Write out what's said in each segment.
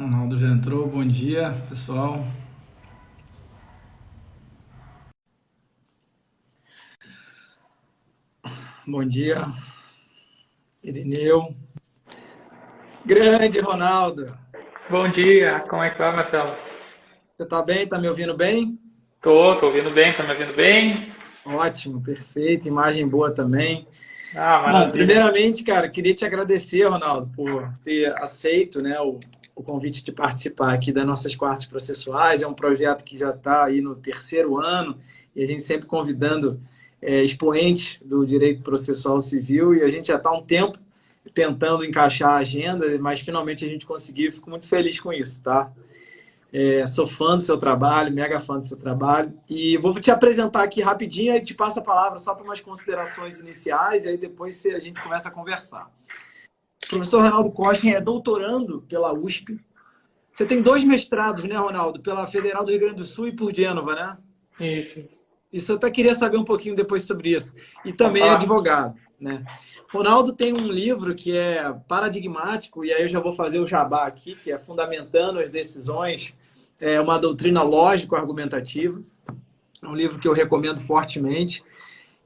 Ronaldo já entrou. Bom dia, pessoal. Bom dia, Irineu. Grande Ronaldo. Bom dia, como é que tá, Marcelo? Você tá bem? Tá me ouvindo bem? Tô ouvindo bem, tá me ouvindo bem? Ótimo, perfeito. Imagem boa também. Ah, Bom, maravilha. primeiramente, cara, queria te agradecer, Ronaldo, por ter aceito, né, o convite de participar aqui das nossas quartas processuais. É um projeto que já está aí no terceiro ano e a gente sempre convidando expoentes do direito processual civil e a gente já está há um tempo tentando encaixar a agenda, mas finalmente a gente conseguiu. Fico muito feliz com isso, tá? Sou fã do seu trabalho, mega fã do seu trabalho. E vou te apresentar aqui rapidinho e te passo a palavra só para umas considerações iniciais, e aí depois a gente começa a conversar. O professor Ronaldo Costin é doutorando pela USP. Você tem 2 mestrados, né, Ronaldo? Pela Federal do Rio Grande do Sul e por Gênova, né? Isso. Isso eu até queria saber um pouquinho depois sobre isso. E Pode também é falar. advogado, né? Ronaldo tem um livro que é paradigmático, e aí eu já vou fazer o jabá aqui, que é Fundamentando as Decisões, é uma doutrina lógico-argumentativa. É um livro que eu recomendo fortemente.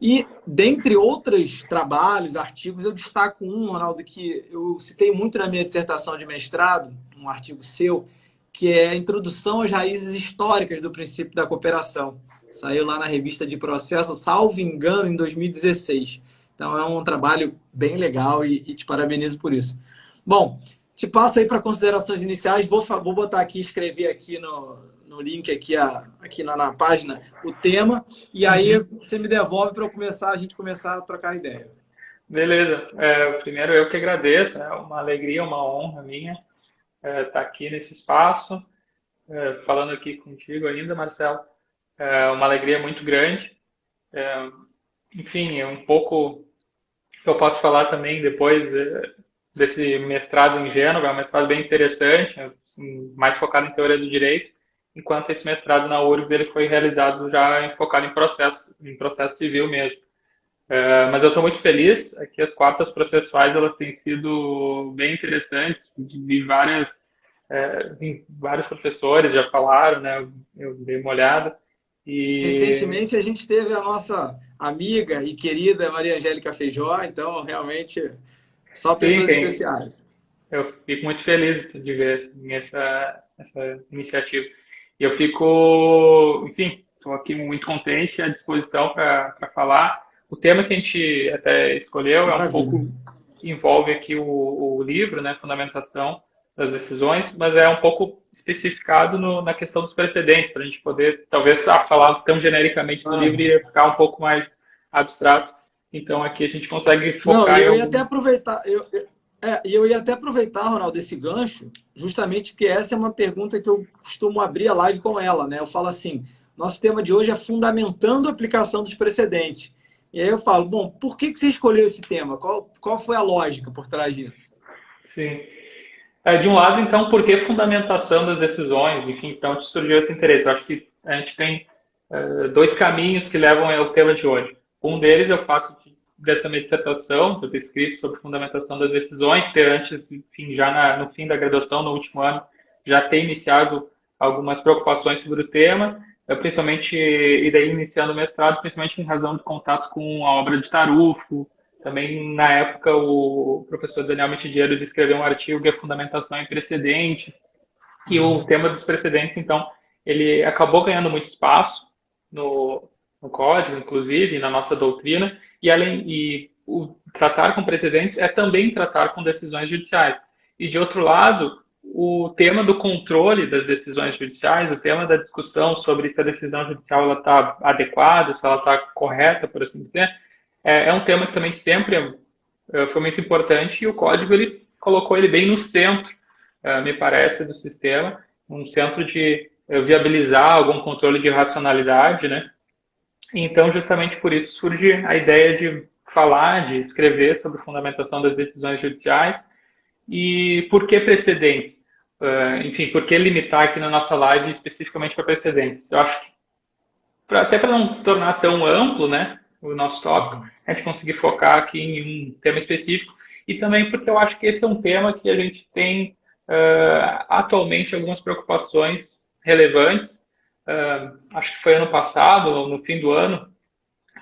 E, dentre outros trabalhos, artigos, eu destaco um, Ronaldo, que eu citei muito na minha dissertação de mestrado, um artigo seu, que é a Introdução às Raízes Históricas do Princípio da Cooperação. Saiu lá na revista de processo, salvo engano, em 2016. Então, é um trabalho bem legal e te parabenizo por isso. Bom, te passo aí para considerações iniciais. Vou botar aqui, escrever aqui no link, aqui na página, o tema, e aí Uhum. você me devolve para a gente começar a trocar ideia. Beleza. Primeiro eu que agradeço, é uma alegria, uma honra minha estar aqui nesse espaço, falando aqui contigo ainda, Marcelo. É uma alegria muito grande. É, enfim, é um pouco que eu posso falar também depois desse mestrado em Gênova, é um mestrado bem interessante, assim, mais focado em teoria do direito, enquanto esse mestrado na URGS ele foi realizado já focado em processo civil mesmo. Mas eu estou muito feliz, aqui as quartas processuais elas têm sido bem interessantes, de vários professores já falaram, né, eu dei uma olhada, e Recentemente a gente teve a nossa amiga e querida Maria Angélica Feijó, então realmente só sim, pessoas especiais. eu fico muito feliz de ver assim, essa iniciativa. E eu fico, enfim, estou aqui muito contente à disposição para falar. O tema que a gente até escolheu é um Maravilha. pouco, envolve aqui o livro, né, Fundamentação das Decisões, mas é um pouco especificado na questão dos precedentes, para a gente poder, talvez, falar tão genericamente do livro Claro. e ficar um pouco mais abstrato. Então, aqui a gente consegue Não, e focar em eu ia até algum. aproveitar, eu ia até aproveitar, Ronaldo, esse gancho, justamente porque essa é uma pergunta que eu costumo abrir a live com ela, né? Eu falo assim, nosso tema de hoje é fundamentando a aplicação dos precedentes. E aí eu falo, bom, por que você escolheu esse tema? Qual foi a lógica por trás disso? Sim. De um lado, então, por que fundamentação das decisões? Enfim, então, te surgiu esse interesse. Eu acho que a gente tem dois caminhos que levam ao tema de hoje. Um deles eu faço dessa minha dissertação, eu ter escrito sobre fundamentação das decisões, ter antes, enfim, já no fim da graduação, no último ano, já ter iniciado algumas preocupações sobre o tema, principalmente, e daí iniciando o mestrado, principalmente em razão do contato com a obra de Tarufo. Também, na época, o professor Daniel Mitidiero escreveu um artigo que é Fundamentação em Precedente, e o tema dos precedentes, então, ele acabou ganhando muito espaço no código, inclusive, na nossa doutrina, e o tratar com precedentes é também tratar com decisões judiciais. E, de outro lado, o tema do controle das decisões judiciais, o tema da discussão sobre se a decisão judicial está adequada, se ela está correta, por assim dizer, é um tema que também sempre foi muito importante, e o código ele colocou ele bem no centro, me parece, do sistema, um centro de viabilizar algum controle de racionalidade, né? Então, justamente por isso surge a ideia de falar, de escrever sobre fundamentação das decisões judiciais. E por que precedentes? Enfim, por que limitar aqui na nossa live especificamente para precedentes? Eu acho que, até para não tornar tão amplo, né, o nosso tópico, a gente conseguir focar aqui em um tema específico, e também porque eu acho que esse é um tema que a gente tem atualmente algumas preocupações relevantes. Acho que foi ano passado, no fim do ano,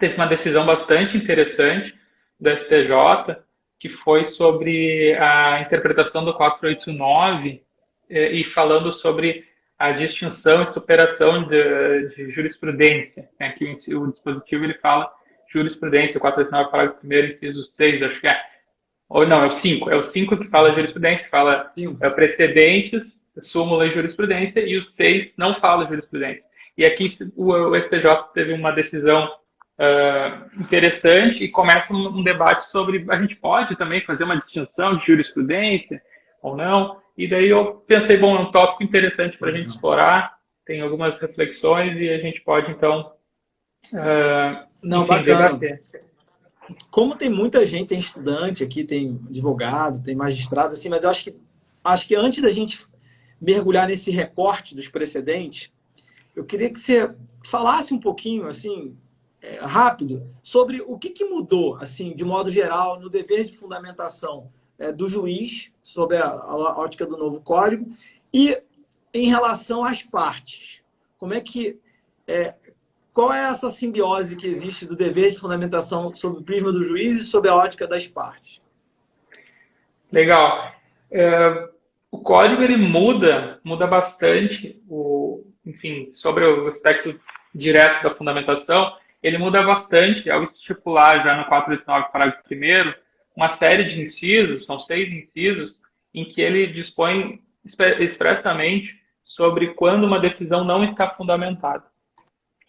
teve uma decisão bastante interessante do STJ, que foi sobre a interpretação do 489 e falando sobre a distinção e superação de jurisprudência. Aqui o dispositivo ele fala jurisprudência, 489, parágrafo 1º, inciso 6, acho que é. Ou não, é o 5. É o 5 que fala jurisprudência, fala precedentes, súmula e jurisprudência, e o 6 não fala jurisprudência. E aqui o STJ teve uma decisão interessante e começa um debate sobre a gente pode também fazer uma distinção de jurisprudência ou não. E daí eu pensei, bom, é um tópico interessante para a gente explorar, tem algumas reflexões e a gente pode, então, debater. Como tem muita gente, tem estudante aqui, tem advogado, tem magistrado, assim, mas eu acho que antes da gente mergulhar nesse recorte dos precedentes, eu queria que você falasse um pouquinho, assim, rápido, sobre o que mudou, assim, de modo geral, no dever de fundamentação do juiz, sobre a ótica do novo código, e em relação às partes. Como é que... qual é essa simbiose que existe do dever de fundamentação sob o prisma do juiz e sob a ótica das partes? Legal. O código ele muda bastante, enfim, sobre o aspecto direto da fundamentação, ele muda bastante ao estipular já no 489, parágrafo 1º, uma série de incisos, são 6 incisos, em que ele dispõe expressamente sobre quando uma decisão não está fundamentada.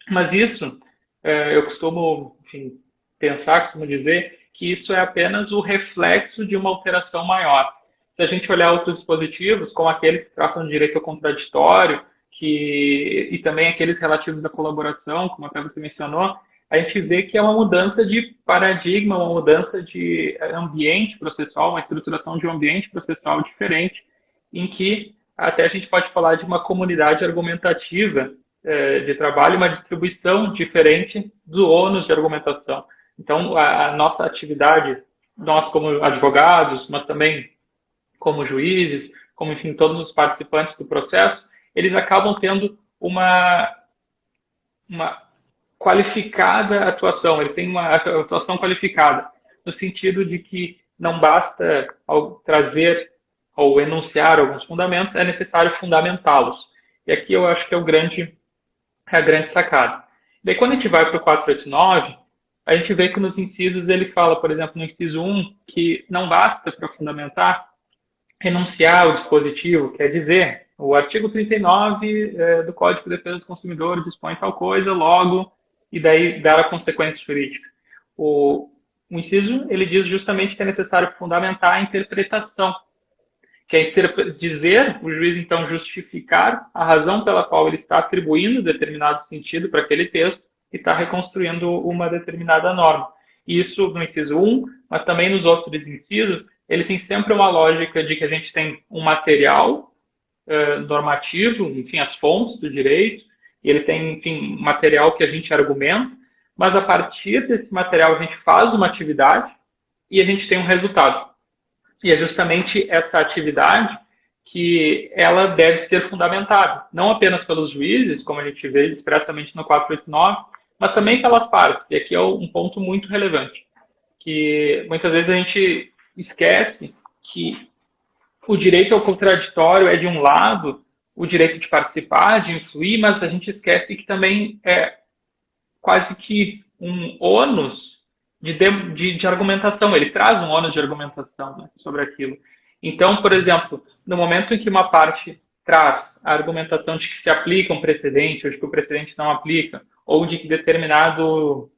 Mas isso, eu costumo, enfim, costumo dizer que isso é apenas o reflexo de uma alteração maior. Se a gente olhar outros dispositivos, como aqueles que tratam de direito ao contraditório, e também aqueles relativos à colaboração, como até você mencionou, a gente vê que é uma mudança de paradigma, uma mudança de ambiente processual, uma estruturação de um ambiente processual diferente, em que até a gente pode falar de uma comunidade argumentativa de trabalho, uma distribuição diferente do ônus de argumentação. Então, a nossa atividade, nós como advogados, mas também como juízes, como, enfim, todos os participantes do processo, eles acabam tendo uma qualificada atuação, eles têm uma atuação qualificada, no sentido de que não basta ao trazer ou enunciar alguns fundamentos, é necessário fundamentá-los. E aqui eu acho que é a grande sacada. Daí, quando a gente vai para o 489, a gente vê que nos incisos ele fala, por exemplo, no inciso 1, que não basta para fundamentar enunciar o dispositivo, quer dizer, o artigo 39 do Código de Defesa do Consumidor dispõe tal coisa, logo, e daí dar a consequência jurídica. O inciso, ele diz justamente que é necessário fundamentar a interpretação, que é dizer, o juiz então justificar a razão pela qual ele está atribuindo determinado sentido para aquele texto e está reconstruindo uma determinada norma. Isso no inciso 1, mas também nos outros incisos, ele tem sempre uma lógica de que a gente tem um material normativo, enfim, as fontes do direito, e ele tem, enfim, material que a gente argumenta, mas a partir desse material a gente faz uma atividade e a gente tem um resultado. E é justamente essa atividade que ela deve ser fundamentada, não apenas pelos juízes, como a gente vê expressamente no 489, mas também pelas partes. E aqui é um ponto muito relevante, que muitas vezes a gente esquece que o direito ao contraditório é de um lado, o direito de participar, de influir, mas a gente esquece que também é quase que um ônus de argumentação. Ele traz um ônus de argumentação, né, sobre aquilo. Então, por exemplo, no momento em que uma parte traz a argumentação de que se aplica um precedente, ou de que o precedente não aplica, ou de que determinado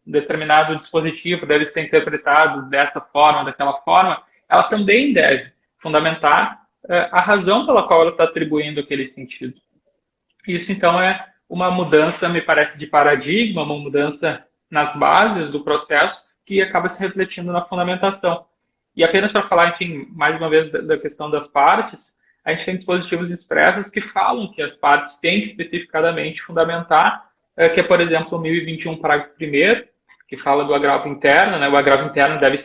dispositivo deve ser interpretado dessa forma, daquela forma, ela também deve fundamentar a razão pela qual ela está atribuindo aquele sentido. Isso, então, é uma mudança, me parece, de paradigma, uma mudança nas bases do processo que acaba se refletindo na fundamentação. E apenas para falar, enfim, mais uma vez da questão das partes, a gente tem dispositivos expressos que falam que as partes têm que especificadamente fundamentar, que é, por exemplo, o 1021, parágrafo 1º, que fala do agravo interno, né? O agravo interno deve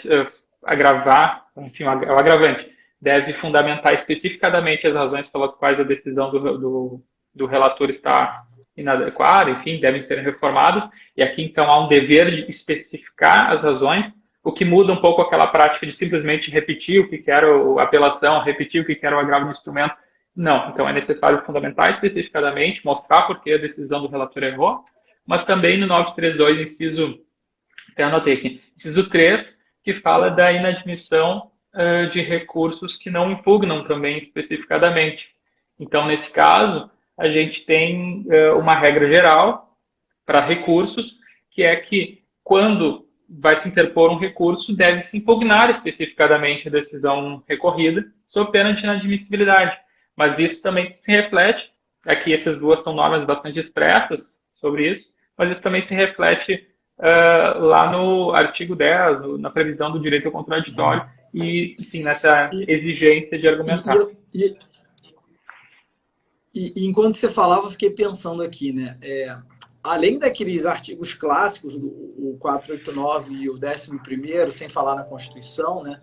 agravar, enfim, o agravante deve fundamentar especificadamente as razões pelas quais a decisão do relator está inadequada, enfim, devem ser reformadas, e aqui então há um dever de especificar as razões, o que muda um pouco aquela prática de simplesmente repetir o que era a apelação, repetir o que era o agravo do instrumento. Não, então é necessário fundamentar especificadamente, mostrar por que a decisão do relator errou, mas também no 932, inciso, até anotei aqui, inciso 3, que fala da inadmissão de recursos que não impugnam também especificadamente. Então, nesse caso, a gente tem uma regra geral para recursos, que é que quando vai se interpor um recurso, deve-se impugnar especificadamente a decisão recorrida, sob pena de inadmissibilidade. Mas isso também se reflete, aqui essas duas são normas bastante expressas sobre isso, mas isso também se reflete lá no artigo 10, na previsão do direito ao contraditório, e, enfim, nessa exigência de argumentar. E enquanto você falava, eu fiquei pensando aqui, né? Além daqueles artigos clássicos, o 489 e o 11º, sem falar na Constituição, né?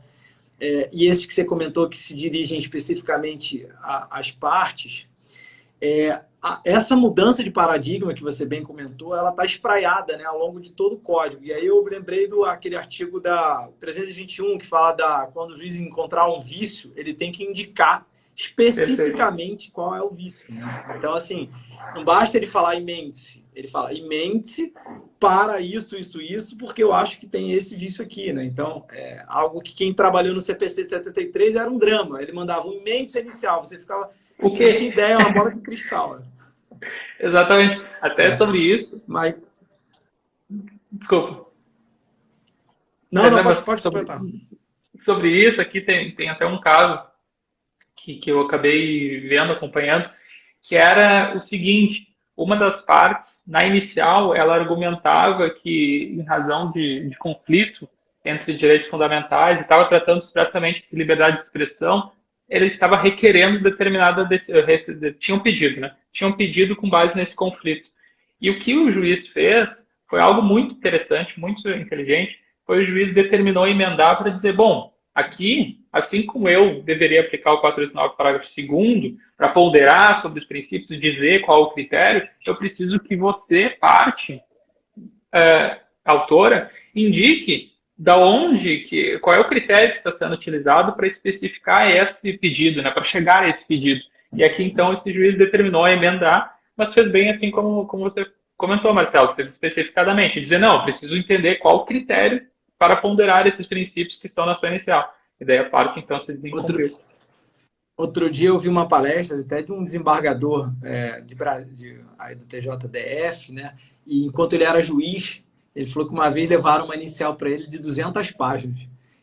E esses que você comentou que se dirigem especificamente às partes, essa mudança de paradigma que você bem comentou, ela está espraiada, né, ao longo de todo o código. E aí eu lembrei aquele artigo da 321, que fala quando o juiz encontrar um vício, ele tem que indicar especificamente qual é o vício. Né? Então, assim, não basta ele falar emende-se. Ele fala emende-se para isso, isso, isso, porque eu acho que tem esse vício aqui. Né? Então, algo que quem trabalhou no CPC de 73 era um drama. Ele mandava um emende-se inicial, você ficava... O quê? Não tinha ideia, é uma bola de cristal. Né? Exatamente. Até sobre isso... Mas... Desculpa. Não, pode completar. Sobre isso, aqui tem até um caso que eu acabei vendo, acompanhando, que era o seguinte: uma das partes, na inicial, ela argumentava que, em razão de conflito entre direitos fundamentais, e estava tratando expressamente de liberdade de expressão, ele estava requerendo determinada... Tinham pedido, né? Tinham pedido com base nesse conflito. E o que o juiz fez foi algo muito interessante, muito inteligente, foi o juiz determinou emendar para dizer, bom, aqui, assim como eu deveria aplicar o 489, parágrafo 2º, para ponderar sobre os princípios e dizer qual o critério, eu preciso que você, parte, autora, indique qual é o critério que está sendo utilizado para especificar esse pedido, né, para chegar a esse pedido. E aqui, então, esse juiz determinou emendar, mas fez bem assim como você comentou, Marcelo, fez especificadamente, dizer, não, eu preciso entender qual o critério para ponderar esses princípios que estão na sua inicial. E daí a parte, então, se desenvolveu. Outro dia eu vi uma palestra até de um desembargador aí do TJDF, né? E enquanto ele era juiz, ele falou que uma vez levaram uma inicial para ele de 200 páginas.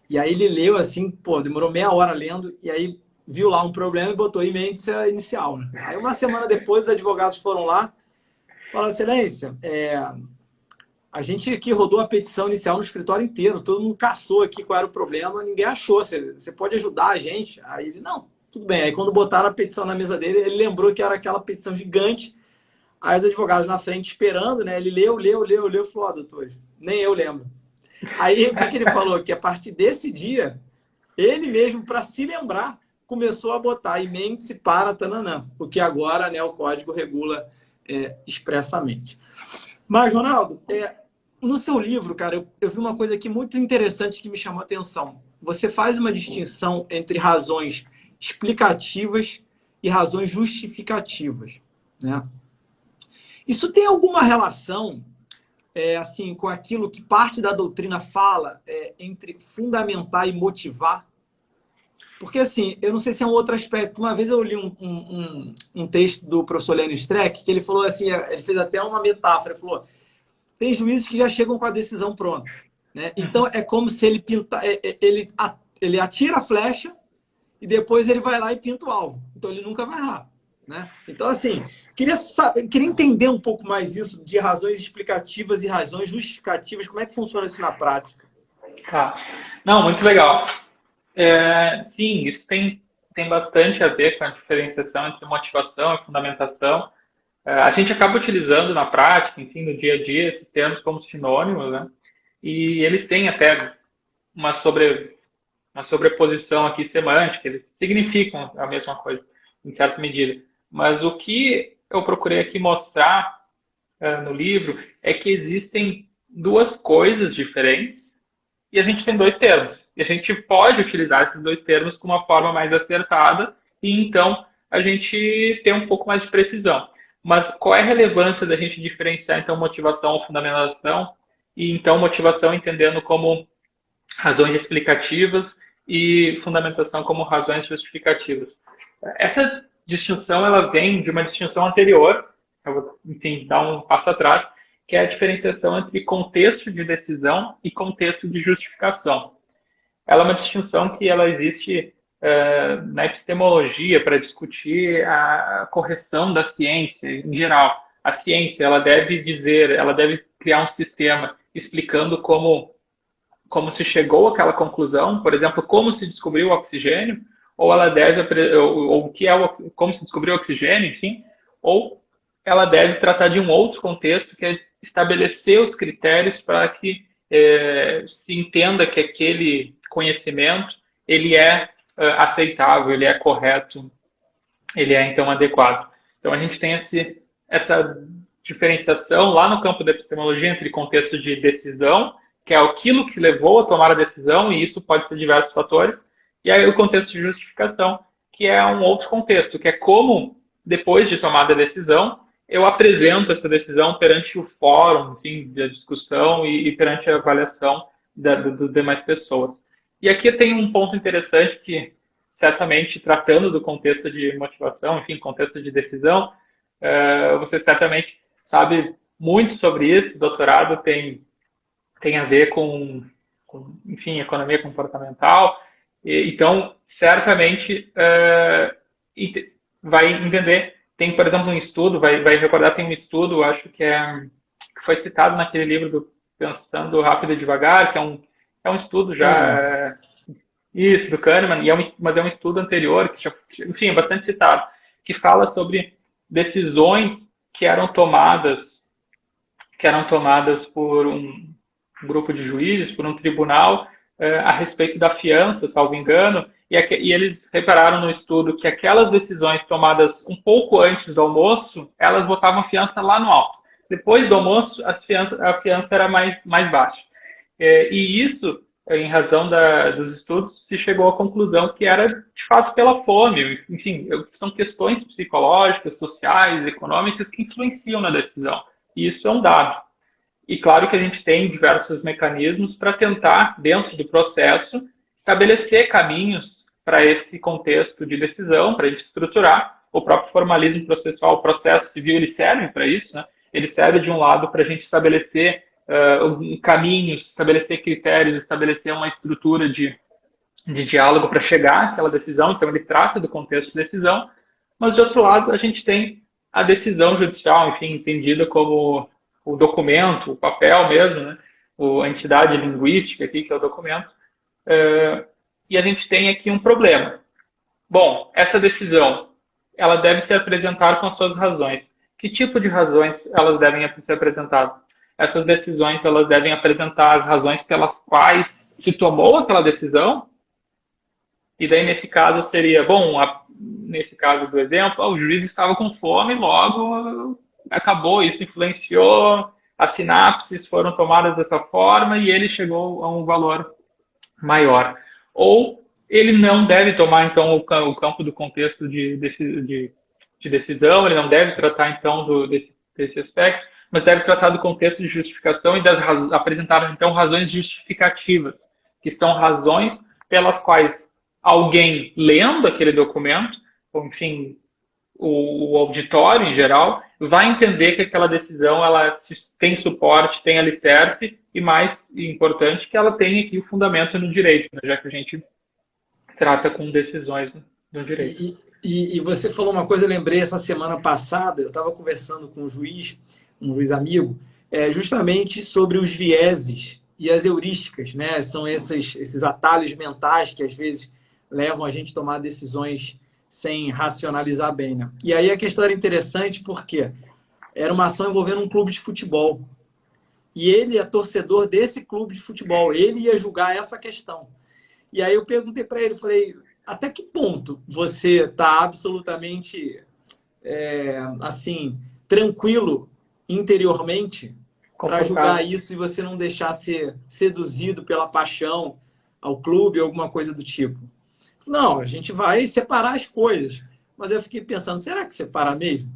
E aí ele leu assim, demorou meia hora lendo, e aí viu lá um problema e botou emende-se a inicial. Né? Aí uma semana depois os advogados foram lá, falaram, excelência, a gente aqui rodou a petição inicial no escritório inteiro, todo mundo caçou aqui qual era o problema, ninguém achou, você pode ajudar a gente? Aí ele, não, tudo bem. Aí quando botaram a petição na mesa dele, ele lembrou que era aquela petição gigante, aí os advogados na frente esperando, né? Ele leu, falou, doutor, nem eu lembro. Aí o que ele falou? Que a partir desse dia, ele mesmo, para se lembrar, começou a botar emende-se para tananã, o que agora, né, o código regula expressamente. Mas, Ronaldo, no seu livro, cara, eu vi uma coisa aqui muito interessante que me chamou a atenção. Você faz uma distinção entre razões explicativas e razões justificativas, né? Isso tem alguma relação, assim, com aquilo que parte da doutrina fala entre fundamentar e motivar? Porque, assim, eu não sei se é um outro aspecto. Uma vez eu li um texto do professor Lênin Streck, que ele falou assim, ele fez até uma metáfora, ele falou, tem juízes que já chegam com a decisão pronta, né? Então, é como se ele ele atira a flecha e depois ele vai lá e pinta o alvo. Então, ele nunca vai errar, né? Então, assim, queria entender um pouco mais isso de razões explicativas e razões justificativas. Como é que funciona isso na prática? Tá. Não, muito legal. Sim, isso tem bastante a ver com a diferenciação entre motivação e fundamentação. A gente acaba utilizando na prática, enfim, no dia a dia, esses termos como sinônimos, né? E eles têm até uma uma sobreposição aqui semântica, eles significam a mesma coisa, em certa medida. Mas o que eu procurei aqui mostrar no livro é que existem duas coisas diferentes e a gente tem dois termos. E a gente pode utilizar esses dois termos com uma forma mais acertada e então a gente tem um pouco mais de precisão. Mas qual é a relevância da gente diferenciar então motivação ou fundamentação e então motivação entendendo como razões explicativas e fundamentação como razões justificativas? Essa distinção ela vem de uma distinção anterior, eu vou, enfim, dar um passo atrás, que é a diferenciação entre contexto de decisão e contexto de justificação. Ela é uma distinção que ela existe na epistemologia para discutir a correção da ciência em geral. A ciência ela deve dizer, ela deve criar um sistema explicando como se chegou àquela conclusão, por exemplo, como se descobriu o oxigênio, ou ela deve, ou o que é como se descobriu o oxigênio, enfim, ou ela deve tratar de um outro contexto, que é estabelecer os critérios para que se entenda que aquele conhecimento ele é aceitável, ele é correto, ele é então adequado. Então a gente tem essa diferenciação lá no campo da epistemologia entre contexto de decisão, que é aquilo que levou a tomar a decisão, e isso pode ser diversos fatores, e aí o contexto de justificação, que é um outro contexto, que é como, depois de tomada a decisão, eu apresento essa decisão perante o fórum, enfim, da discussão e perante a avaliação das demais pessoas. E aqui tem um ponto interessante que, certamente, tratando do contexto de motivação, enfim, contexto de decisão, você certamente sabe muito sobre isso. O doutorado tem a ver com, enfim, economia comportamental. Então, certamente, vai entender. Tem, por exemplo, um estudo, vai recordar, tem um estudo, acho que foi citado naquele livro do Pensando Rápido e Devagar, que é um estudo já... Isso, do Kahneman, mas é um estudo anterior, que já, enfim, é bastante citado, que fala sobre decisões que eram tomadas por um grupo de juízes, por um tribunal, a respeito da fiança, salvo engano, e eles repararam no estudo que aquelas decisões tomadas um pouco antes do almoço, elas botavam fiança lá no alto. Depois do almoço, a fiança era mais baixa. E isso, em razão dos estudos, se chegou à conclusão que era, de fato, pela fome. Enfim, são questões psicológicas, sociais, econômicas que influenciam na decisão. E isso é um dado. E claro que a gente tem diversos mecanismos para tentar, dentro do processo, estabelecer caminhos para esse contexto de decisão, para a gente estruturar. O próprio formalismo processual, o processo civil, ele serve para isso, né? Ele serve, de um lado, para a gente estabelecer caminhos, estabelecer critérios, estabelecer uma estrutura de diálogo para chegar àquela decisão. Então, ele trata do contexto de decisão. Mas, de outro lado, a gente tem a decisão judicial, enfim, entendida como o documento, o papel mesmo, né? A entidade linguística aqui, que é o documento. E a gente tem aqui um problema. Bom, essa decisão, ela deve ser apresentada com as suas razões. Que tipo de razões elas devem ser apresentadas? Essas decisões, elas devem apresentar as razões pelas quais se tomou aquela decisão. E daí, nesse caso, seria, bom, nesse caso do exemplo, o juiz estava com fome, logo acabou, isso influenciou, as sinapses foram tomadas dessa forma e ele chegou a um valor maior. Ou ele não deve tomar, então, o campo do contexto de decisão, ele não deve tratar, então, desse aspecto, mas deve tratar do contexto de justificação e apresentar, então, razões justificativas, que são razões pelas quais alguém lendo aquele documento, ou, enfim, o auditório em geral, vai entender que aquela decisão ela tem suporte, tem alicerce e, mais importante, que ela tem aqui o fundamento no direito, né? Já que a gente trata com decisões no direito. E você falou uma coisa, eu lembrei, essa semana passada, eu estava conversando com um juiz amigo, justamente sobre os vieses e as heurísticas, né? São esses atalhos mentais que às vezes levam a gente a tomar decisões sem racionalizar bem, né? E aí a questão era interessante porque era uma ação envolvendo um clube de futebol. E ele é torcedor desse clube de futebol. Ele ia julgar essa questão. E aí eu perguntei para ele, falei, até que ponto você está absolutamente, assim, tranquilo interiormente para julgar isso e você não deixar ser seduzido pela paixão ao clube ou alguma coisa do tipo? Não, a gente vai separar as coisas. Mas eu fiquei pensando, será que separa mesmo?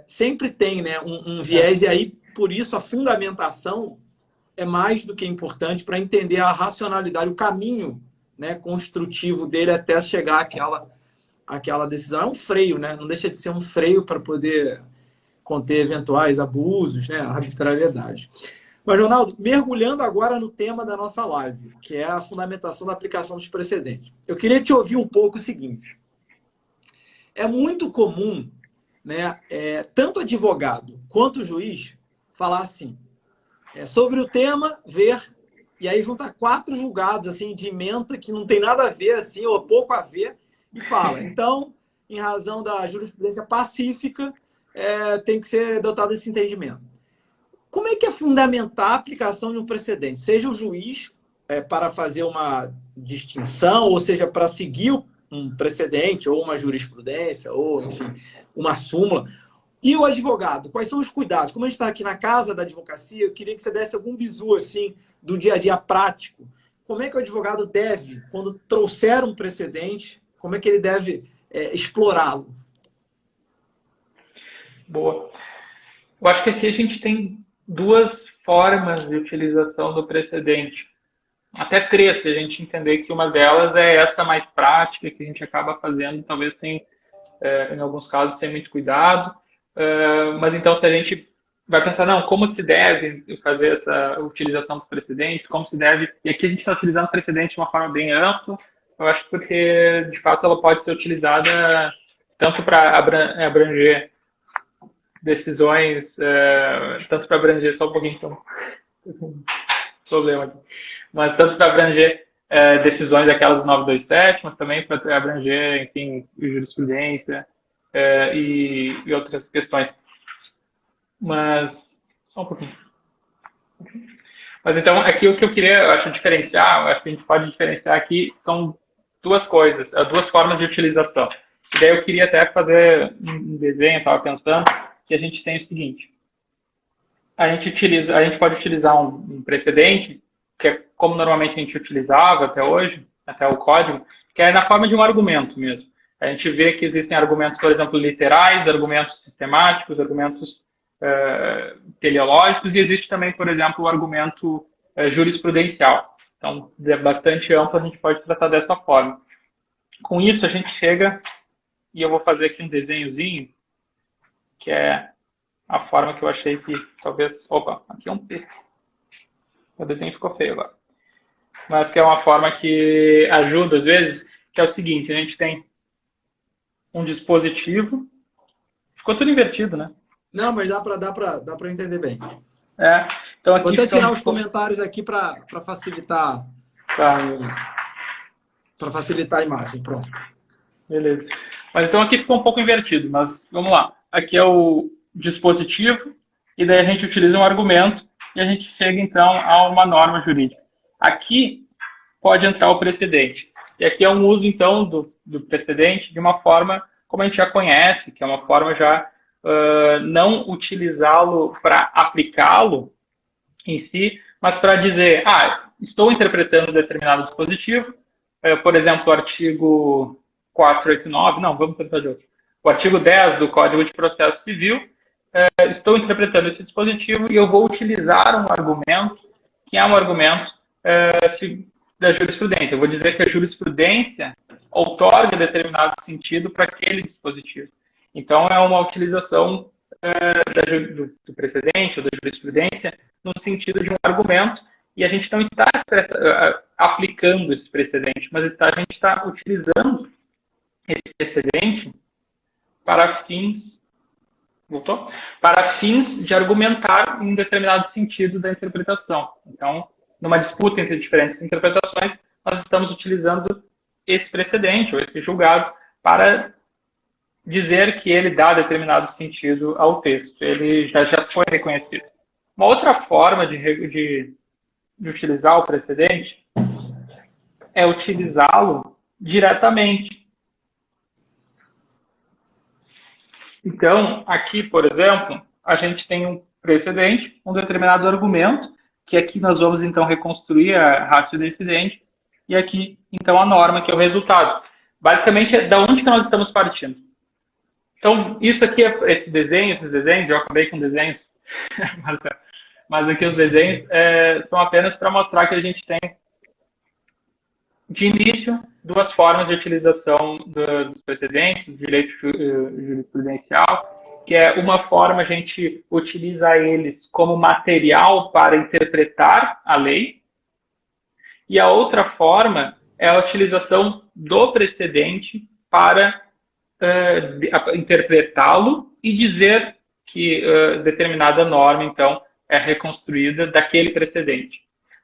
Sempre tem, né, um viés, e aí, por isso, a fundamentação é mais do que importante para entender a racionalidade, o caminho, né, construtivo dele até chegar àquela decisão. É um freio, né? Não deixa de ser um freio para poder conter eventuais abusos, né, arbitrariedade. Mas, Ronaldo, mergulhando agora no tema da nossa live, que é a fundamentação da aplicação dos precedentes. Eu queria te ouvir um pouco o seguinte. É muito comum, né, tanto advogado quanto juiz falar assim, sobre o tema, ver, e aí junta 4 julgados assim, de ementa que não tem nada a ver, assim, ou pouco a ver, e fala. Então, em razão da jurisprudência pacífica, tem que ser adotado esse entendimento. Como é que é fundamentar a aplicação de um precedente? Seja o juiz para fazer uma distinção, ou seja, para seguir um precedente, ou uma jurisprudência, ou, enfim, uma súmula. E o advogado, quais são os cuidados? Como a gente está aqui na casa da advocacia, eu queria que você desse algum bizu assim, do dia a dia prático. Como é que o advogado deve, quando trouxer um precedente, como é que ele deve explorá-lo? Boa. Eu acho que aqui a gente tem 2 formas de utilização do precedente. Até 3, se a gente entender que uma delas é essa mais prática, que a gente acaba fazendo, talvez sem, em alguns casos, sem muito cuidado. Mas então, se a gente vai pensar, não, como se deve fazer essa utilização dos precedentes, como se deve... E aqui a gente está utilizando precedente de uma forma bem ampla, eu acho porque, de fato, ela pode ser utilizada tanto para abranger decisões, tanto para abranger, só um pouquinho, então, problema aqui, mas tanto para abranger decisões daquelas 927, mas também para abranger, enfim, jurisprudência e outras questões. Mas, só um pouquinho. Mas então, aqui o que eu queria, eu acho, diferenciar, eu acho que a gente pode diferenciar aqui, são 2 coisas, 2 formas de utilização. E daí eu queria até fazer um desenho, estava pensando, que a gente tem o seguinte. A gente pode utilizar um precedente, que é como normalmente a gente utilizava até hoje, até o código, que é na forma de um argumento mesmo. A gente vê que existem argumentos, por exemplo, literais, argumentos sistemáticos, argumentos teleológicos, e existe também, por exemplo, o argumento jurisprudencial. Então, é bastante amplo, a gente pode tratar dessa forma. Com isso, a gente chega, e eu vou fazer aqui um desenhozinho, que é a forma que eu achei que talvez... Opa, aqui é um P. O desenho ficou feio agora. Mas que é uma forma que ajuda, às vezes, que é o seguinte, a gente tem um dispositivo... Ficou tudo invertido, né? Não, mas dá para entender bem. Então aqui vou até tirar os comentários aqui para facilitar, para facilitar a imagem. Pronto. Beleza. Mas então aqui ficou um pouco invertido, mas vamos lá. Aqui é o dispositivo, e daí a gente utiliza um argumento, e a gente chega então a uma norma jurídica. Aqui pode entrar o precedente. E aqui é um uso então do precedente de uma forma como a gente já conhece, que é uma forma já não utilizá-lo para aplicá-lo em si, mas para dizer, estou interpretando determinado dispositivo, por exemplo, o artigo 489, não, vamos tratar de outro. O artigo 10 do Código de Processo Civil, estou interpretando esse dispositivo e eu vou utilizar um argumento, que é um argumento da jurisprudência. Eu vou dizer que a jurisprudência outorga determinado sentido para aquele dispositivo. Então, é uma utilização do precedente ou da jurisprudência no sentido de um argumento, e a gente não está aplicando esse precedente, mas a gente está utilizando esse precedente para fins de argumentar um determinado sentido da interpretação. Então, numa disputa entre diferentes interpretações, nós estamos utilizando esse precedente ou esse julgado para dizer que ele dá determinado sentido ao texto. Ele já foi reconhecido. Uma outra forma de utilizar o precedente é utilizá-lo diretamente. Então, aqui, por exemplo, a gente tem um precedente, um determinado argumento, que aqui nós vamos, então, reconstruir a ratio decidente, e aqui, então, a norma, que é o resultado. Basicamente, é da onde que nós estamos partindo. Então, isso aqui, esses desenhos, eu acabei com desenhos, mas aqui os desenhos são apenas para mostrar que a gente tem, de início, duas formas de utilização dos precedentes, do direito jurisprudencial, que é uma forma a gente utiliza eles como material para interpretar a lei, e a outra forma é a utilização do precedente para interpretá-lo e dizer que determinada norma, então, é reconstruída daquele precedente.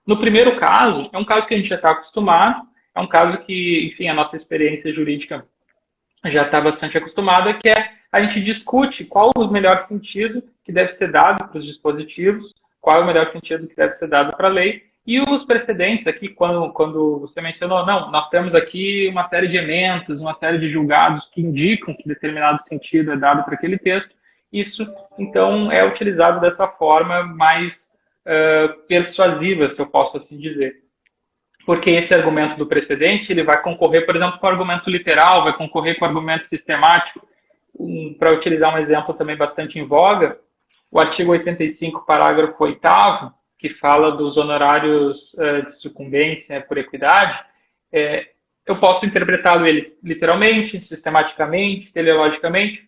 No primeiro caso, é um caso que a gente já está acostumado, é um caso que, enfim, a nossa experiência jurídica já está bastante acostumada, que é a gente discute qual o melhor sentido que deve ser dado para os dispositivos, qual é o melhor sentido que deve ser dado para a lei, e os precedentes aqui, quando você mencionou, não, nós temos aqui uma série de emendas, uma série de julgados que indicam que determinado sentido é dado para aquele texto, isso, então, é utilizado dessa forma mais persuasiva, se eu posso assim dizer. Porque esse argumento do precedente, ele vai concorrer, por exemplo, com o argumento literal, vai concorrer com o argumento sistemático. Para utilizar um exemplo também bastante em voga, o artigo 85, parágrafo 8º, que fala dos honorários de sucumbência por equidade, eu posso interpretá-lo eles literalmente, sistematicamente, teleologicamente,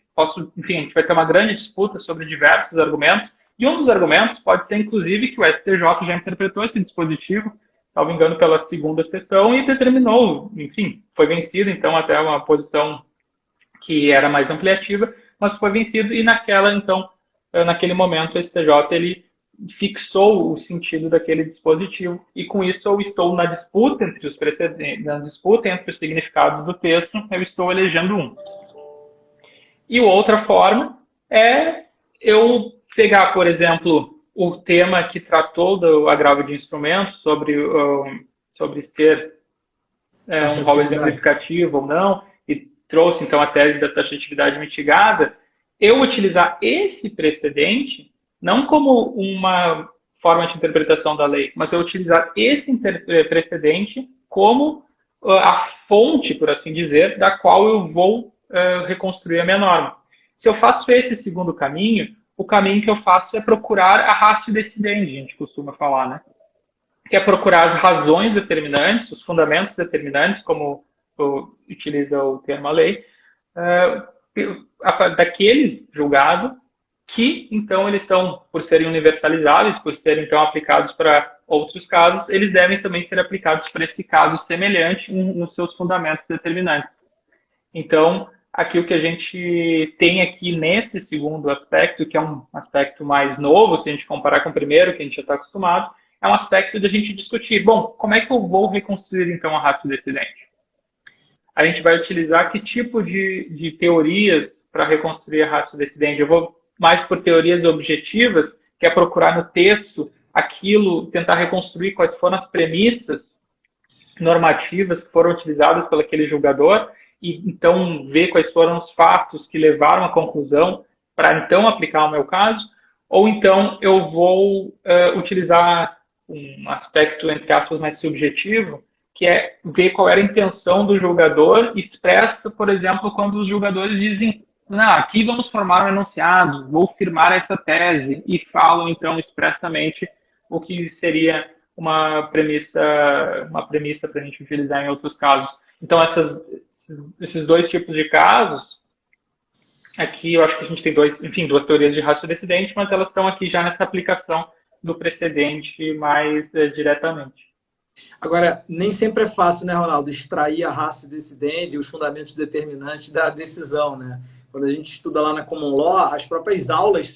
enfim, a gente vai ter uma grande disputa sobre diversos argumentos, e um dos argumentos pode ser, inclusive, que o STJ já interpretou esse dispositivo, salvo engano, pela segunda sessão e determinou, enfim, foi vencido, então, até uma posição que era mais ampliativa, mas foi vencido e naquele momento, o STJ, ele fixou o sentido daquele dispositivo e, com isso, eu estou na disputa entre os precedentes, na disputa entre os significados do texto, eu estou elegendo um. E outra forma é eu pegar, por exemplo, o tema que tratou do agravo de instrumentos, sobre ser um rol exemplificativo ou não, e trouxe, então, a tese da taxatividade mitigada, eu utilizar esse precedente, não como uma forma de interpretação da lei, mas eu utilizar esse precedente como a fonte, por assim dizer, da qual eu vou reconstruir a minha norma. Se eu faço esse segundo caminho, o caminho que eu faço é procurar a ratio decidendi, a gente costuma falar, né? Que é procurar as razões determinantes, os fundamentos determinantes, como utiliza o termo a lei, daquele julgado, que, então, eles estão, por serem universalizáveis, por serem, então, aplicados para outros casos, eles devem também ser aplicados para esse caso semelhante nos seus fundamentos determinantes. Então, aqui o que a gente tem aqui nesse segundo aspecto, que é um aspecto mais novo, se a gente comparar com o primeiro, que a gente já está acostumado, é um aspecto da gente discutir, bom, como é que eu vou reconstruir, então, a ratio decidente? A gente vai utilizar que tipo de teorias para reconstruir a ratio decidente? Eu vou mais por teorias objetivas, que é procurar no texto aquilo, tentar reconstruir quais foram as premissas normativas que foram utilizadas pelo aquele julgador, e então ver quais foram os fatos que levaram à conclusão para então aplicar o meu caso, ou então eu vou utilizar um aspecto, entre aspas, mais subjetivo, que é ver qual era a intenção do julgador expressa, por exemplo, quando os julgadores dizem, não, aqui vamos formar um enunciado, vou firmar essa tese, e falam então expressamente o que seria uma premissa para a gente utilizar em outros casos. Então, esses dois tipos de casos, aqui eu acho que a gente tem duas teorias de ratio decidente, mas elas estão aqui já nessa aplicação do precedente mais diretamente. Agora, nem sempre é fácil, né, Ronaldo, extrair a ratio decidente e os fundamentos determinantes da decisão, né? Quando a gente estuda lá na Common Law, as próprias aulas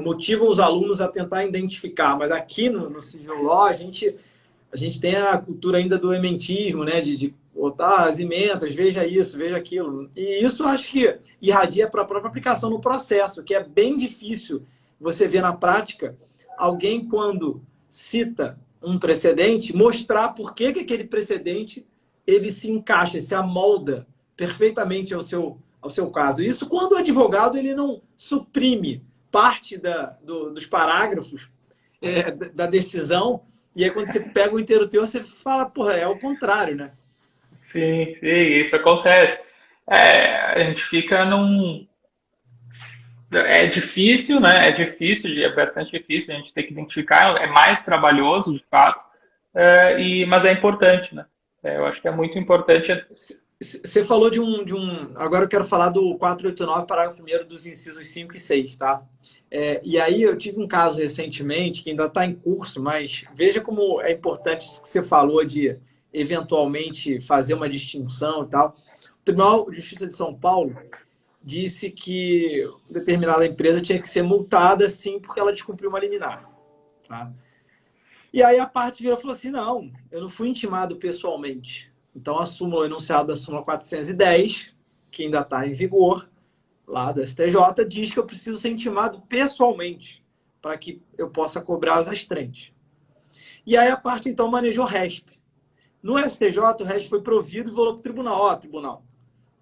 motivam os alunos a tentar identificar, mas aqui no Civil Law a gente tem a cultura ainda do ementismo, né? De botar as emendas, veja isso, veja aquilo. E isso acho que irradia para a própria aplicação no processo, que é bem difícil você ver na prática alguém quando cita um precedente, mostrar por que aquele precedente ele se encaixa, se amolda perfeitamente ao seu caso. Isso quando o advogado ele não suprime parte dos parágrafos da decisão, e aí quando você pega o inteiro teu, você fala, porra, é o contrário, né? Sim, sim, isso acontece. A gente fica num. É difícil, né? É difícil, é bastante difícil, a gente tem que identificar, é mais trabalhoso, de fato, mas é importante, né? Eu acho que é muito importante. Você falou de um. Agora eu quero falar do 489, parágrafo 1º dos incisos 5 e 6, tá? E aí eu tive um caso recentemente, que ainda está em curso, mas veja como é importante isso que você falou de eventualmente fazer uma distinção e tal. O Tribunal de Justiça de São Paulo disse que determinada empresa tinha que ser multada, sim, porque ela descumpriu uma liminar. Tá? E aí a parte virou e falou assim, não, eu não fui intimado pessoalmente. Então a súmula, o enunciado da súmula 410, que ainda está em vigor, lá da STJ, diz que eu preciso ser intimado pessoalmente para que eu possa cobrar as astrentes. E aí a parte, então, manejou RESP. No STJ, o RESP foi provido e voltou para o tribunal. Ó, tribunal,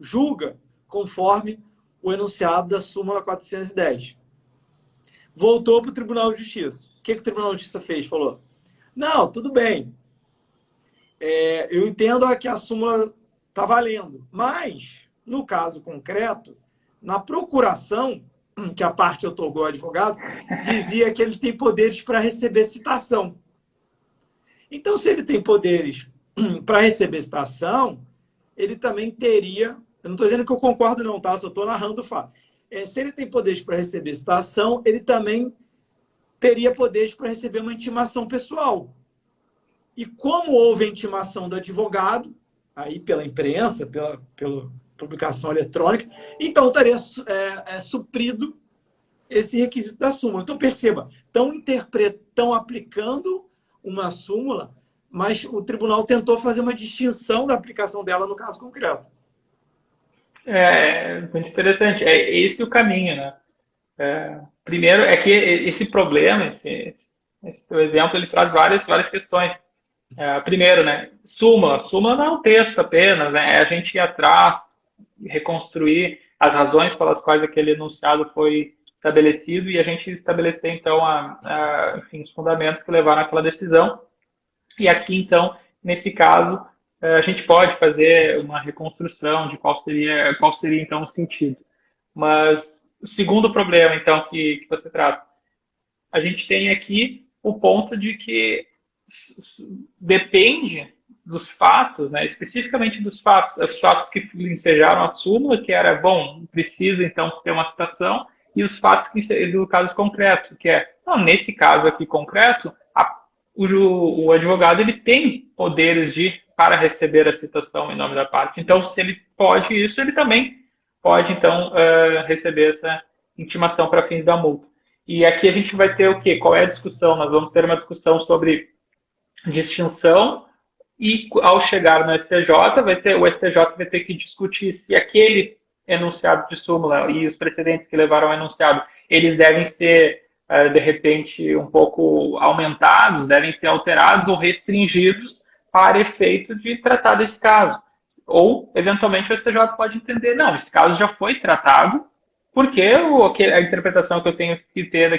julga conforme o enunciado da súmula 410. Voltou para o Tribunal de Justiça. O que o Tribunal de Justiça fez? Falou, não, tudo bem. Eu entendo que a súmula está valendo. Mas, no caso concreto, na procuração, que a parte otorgou ao advogado, dizia que ele tem poderes para receber citação. Então, se ele tem poderes para receber citação, ele também teria... Eu não estou dizendo que eu concordo não, tá? Só estou narrando o fato. Se ele tem poderes para receber citação, ele também teria poderes para receber uma intimação pessoal. E como houve a intimação do advogado, aí pela imprensa, pela publicação eletrônica, então estaria suprido esse requisito da súmula. Então, perceba, estão aplicando uma súmula, mas o tribunal tentou fazer uma distinção da aplicação dela no caso concreto. Muito interessante. É esse o caminho, né? Primeiro, é que esse problema, esse teu exemplo, ele traz várias questões. Primeiro, né? Súmula não é um texto apenas, né? É a gente ir atrás, reconstruir as razões pelas quais aquele enunciado foi estabelecido e a gente estabelecer, então, enfim, os fundamentos que levaram àquela decisão. E aqui, então, nesse caso, a gente pode fazer uma reconstrução de qual seria então, o sentido. Mas o segundo problema, então, que você trata, a gente tem aqui o ponto de que depende dos fatos, né, especificamente dos fatos, os fatos que ensejaram a súmula, que era, bom, precisa, então, ter uma citação, e os fatos do caso concreto, que é, não, nesse caso aqui concreto, o advogado ele tem poderes para receber a citação em nome da parte. Então, se ele pode isso, ele também pode, então, receber essa intimação para fins da multa. E aqui a gente vai ter o quê? Qual é a discussão? Nós vamos ter uma discussão sobre distinção e, ao chegar no STJ, o STJ vai ter que discutir se aquele enunciado de súmula e os precedentes que levaram ao enunciado, eles devem ser, de repente, um pouco aumentados, devem ser alterados ou restringidos para efeito de tratar desse caso. Ou, eventualmente, o STJ pode entender, não, esse caso já foi tratado, porque a interpretação que eu tenho que ter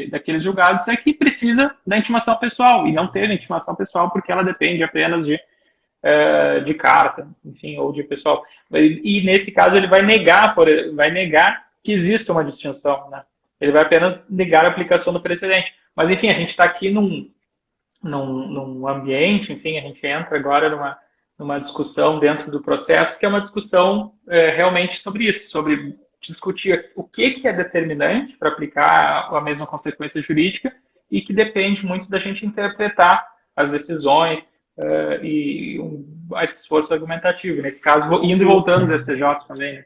daqueles julgados é que precisa da intimação pessoal, e não ter intimação pessoal porque ela depende apenas de carta, enfim, ou de pessoal. E nesse caso ele vai negar que exista uma distinção, né? Ele vai apenas negar a aplicação do precedente. Mas, enfim, a gente está aqui num ambiente, enfim, a gente entra agora numa discussão dentro do processo, que é uma discussão realmente sobre isso, sobre discutir o que é determinante para aplicar a mesma consequência jurídica e que depende muito da gente interpretar as decisões e um esforço argumentativo. Nesse caso, indo e voltando do STJ também. Né?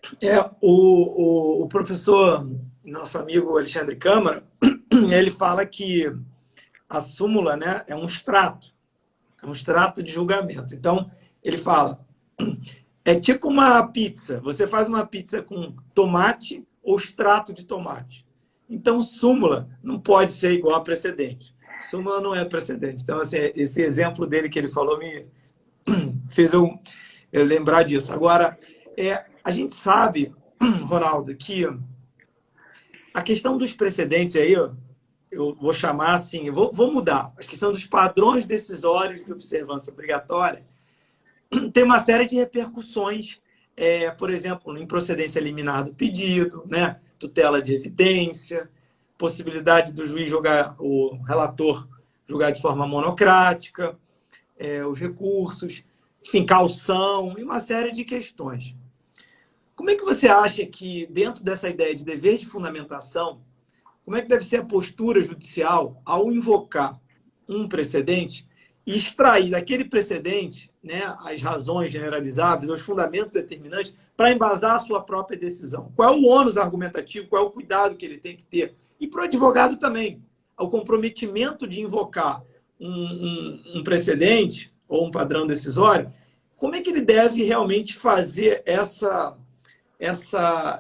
O professor, nosso amigo Alexandre Câmara, ele fala que a súmula, né, é um extrato de julgamento. Então, ele fala... É tipo uma pizza. Você faz uma pizza com tomate ou extrato de tomate. Então, súmula não pode ser igual a precedente. súmula não é precedente. Então, assim, esse exemplo dele que ele falou me fez eu lembrar disso. Agora, a gente sabe, Ronaldo, que a questão dos precedentes aí, eu vou chamar assim, vou mudar. A questão dos padrões decisórios de observância obrigatória tem uma série de repercussões, por exemplo, improcedência liminar do pedido, né? Tutela de evidência, possibilidade do juiz julgar, o relator julgar de forma monocrática, os recursos, enfim, caução e uma série de questões. Como é que você acha que, dentro dessa ideia de dever de fundamentação, como é que deve ser a postura judicial ao invocar um precedente e extrair daquele precedente, né, as razões generalizáveis, os fundamentos determinantes, para embasar a sua própria decisão? Qual é o ônus argumentativo, qual é o cuidado que ele tem que ter? E para o advogado também, o comprometimento de invocar um precedente ou um padrão decisório, como é que ele deve realmente fazer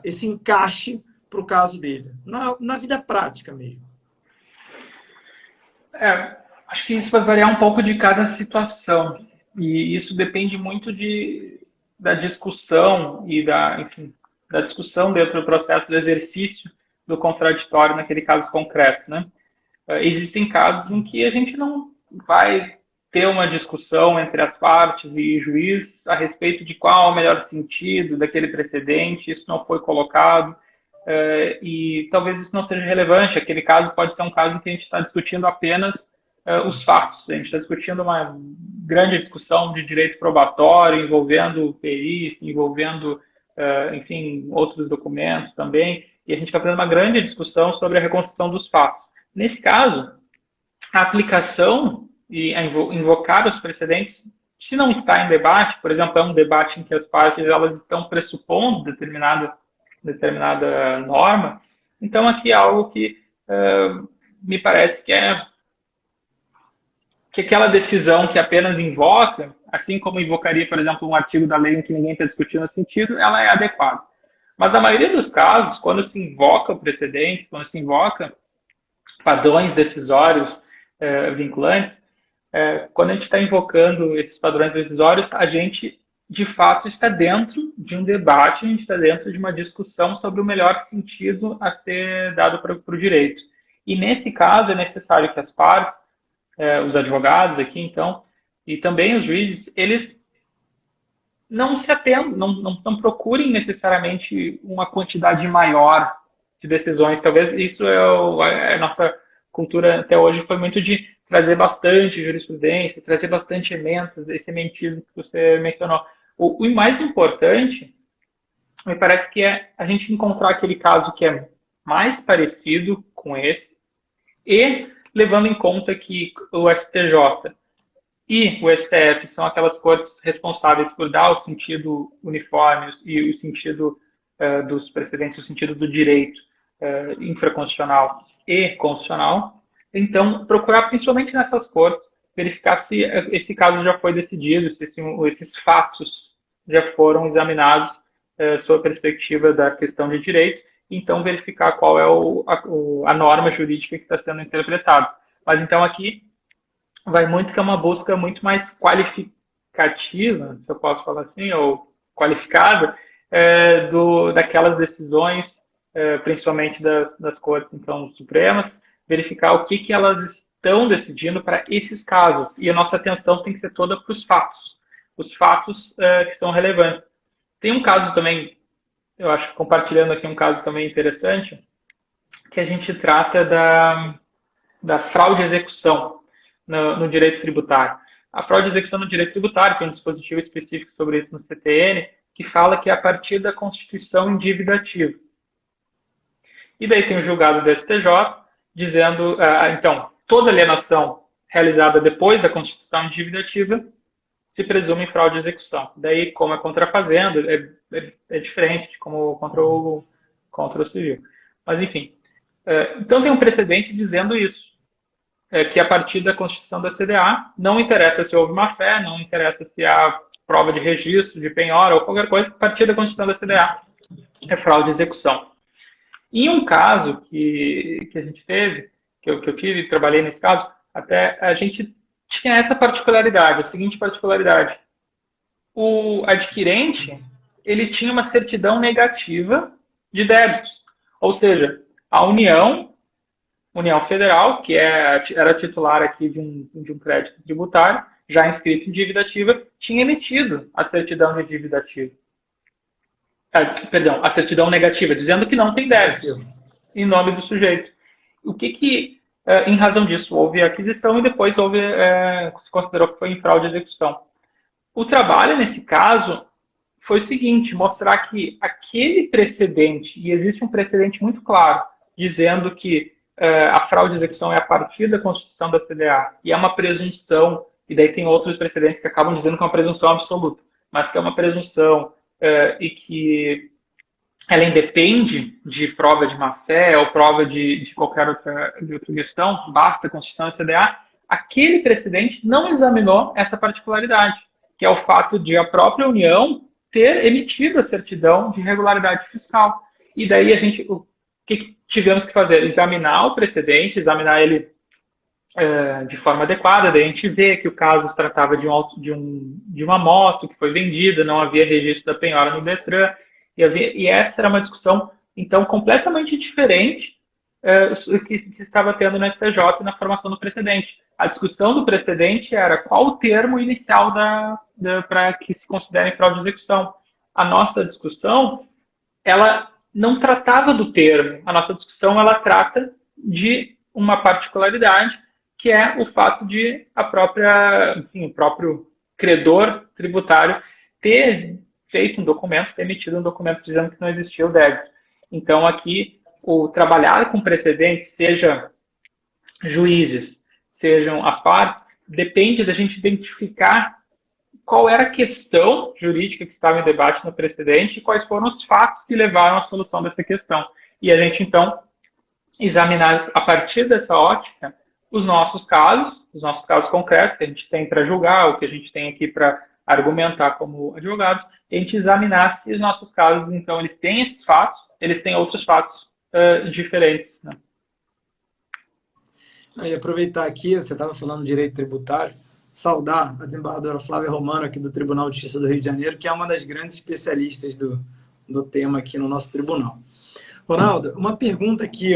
esse encaixe para o caso dele, na vida prática mesmo? Acho que isso vai variar um pouco de cada situação. E isso depende muito da discussão e da discussão dentro do processo do exercício do contraditório naquele caso concreto, né? Existem casos em que a gente não vai ter uma discussão entre as partes e juiz a respeito de qual é o melhor sentido daquele precedente, isso não foi colocado, e talvez isso não seja relevante. Aquele caso pode ser um caso em que a gente está discutindo apenas os fatos. A gente está discutindo uma grande discussão de direito probatório, envolvendo perícia, envolvendo, enfim, outros documentos também, e a gente está fazendo uma grande discussão sobre a reconstrução dos fatos. Nesse caso, a aplicação e invocar os precedentes, se não está em debate, por exemplo, é um debate em que as partes elas estão pressupondo determinada norma, então aqui é algo que me parece que aquela decisão que apenas invoca, assim como invocaria, por exemplo, um artigo da lei em que ninguém está discutindo o sentido, ela é adequada. Mas na maioria dos casos, quando se invoca o precedente, quando se invoca padrões decisórios vinculantes, quando a gente está invocando esses padrões decisórios, a gente, de fato, está dentro de um debate, a gente está dentro de uma discussão sobre o melhor sentido a ser dado para o direito. E, nesse caso, é necessário que as partes, os advogados aqui, então, e também os juízes, eles não se atendam, não procurem necessariamente uma quantidade maior de decisões. Talvez isso a nossa cultura até hoje foi muito de trazer bastante jurisprudência, trazer bastante emendas, esse ementismo que você mencionou. O mais importante, me parece que é a gente encontrar aquele caso que é mais parecido com esse e levando em conta que o STJ e o STF são aquelas cortes responsáveis por dar o sentido uniforme e o sentido dos precedentes, o sentido do direito infraconstitucional e constitucional. Então, procurar principalmente nessas cortes, verificar se esse caso já foi decidido, se esses fatos já foram examinados sob a perspectiva da questão de direito, então verificar qual é a norma jurídica que está sendo interpretada. Mas então aqui vai muito que é uma busca muito mais qualificativa, se eu posso falar assim, ou qualificada, daquelas decisões, principalmente das cortes então, supremas, verificar o que elas estão decidindo para esses casos. E a nossa atenção tem que ser toda para os fatos que são relevantes. Tem um caso também, eu acho, compartilhando aqui um caso também interessante, que a gente trata da fraude à execução no direito tributário. A fraude à execução no direito tributário tem um dispositivo específico sobre isso no CTN, que fala que é a partir da constituição em dívida ativa. E daí tem o julgado do STJ, dizendo, então, toda alienação realizada depois da constituição em dívida ativa se presume fraude à execução. Daí, como é contra a fazenda, é diferente de como contra o civil. Mas, enfim. Então, tem um precedente dizendo isso. Que a partir da constituição da CDA, não interessa se houve má-fé, não interessa se há prova de registro, de penhora ou qualquer coisa, a partir da constituição da CDA é fraude à execução. Em um caso que a gente teve, que eu tive e trabalhei nesse caso, até a gente tinha essa particularidade, a seguinte particularidade. O adquirente, ele tinha uma certidão negativa de débitos. Ou seja, a União Federal, que era titular aqui de um crédito tributário, já inscrito em dívida ativa, tinha emitido a certidão de dívida ativa. Perdão, a certidão negativa, dizendo que não tem débitos em nome do sujeito. O que em razão disso, houve aquisição e depois se considerou que foi em fraude de execução. O trabalho, nesse caso, foi o seguinte, mostrar que aquele precedente, e existe um precedente muito claro, dizendo que a fraude de execução é a partir da Constituição da CDA, e é uma presunção, e daí tem outros precedentes que acabam dizendo que é uma presunção absoluta, mas que é uma presunção e que ela independe de prova de má-fé ou prova de qualquer outra questão, basta a Constituição da CDA, aquele precedente não examinou essa particularidade, que é o fato de a própria União ter emitido a certidão de regularidade fiscal. E daí o que tivemos que fazer? Examinar o precedente, examinar ele de forma adequada. Daí a gente vê que o caso se tratava de uma moto que foi vendida, não havia registro da penhora no Detran, e essa era uma discussão, então, completamente diferente que estava tendo na STJ na formação do precedente. A discussão do precedente era qual o termo inicial para que se considere fraude de execução. A nossa discussão, ela não tratava do termo. A nossa discussão, ela trata de uma particularidade, que é o fato de o próprio credor tributário ter feito um documento, ter emitido um documento dizendo que não existia o débito. Então, aqui, o trabalhar com precedentes, seja juízes, sejam as partes, depende da gente identificar qual era a questão jurídica que estava em debate no precedente e quais foram os fatos que levaram à solução dessa questão. E a gente, então, examinar, a partir dessa ótica, os nossos casos concretos que a gente tem para julgar, o que a gente tem aqui para argumentar como advogados, e a gente examinar se os nossos casos, então, eles têm esses fatos, eles têm outros fatos diferentes. Né? E aproveitar aqui, você estava falando de direito tributário, saudar a desembargadora Flávia Romano, aqui do Tribunal de Justiça do Rio de Janeiro, que é uma das grandes especialistas do tema aqui no nosso tribunal. Ronaldo, uma pergunta que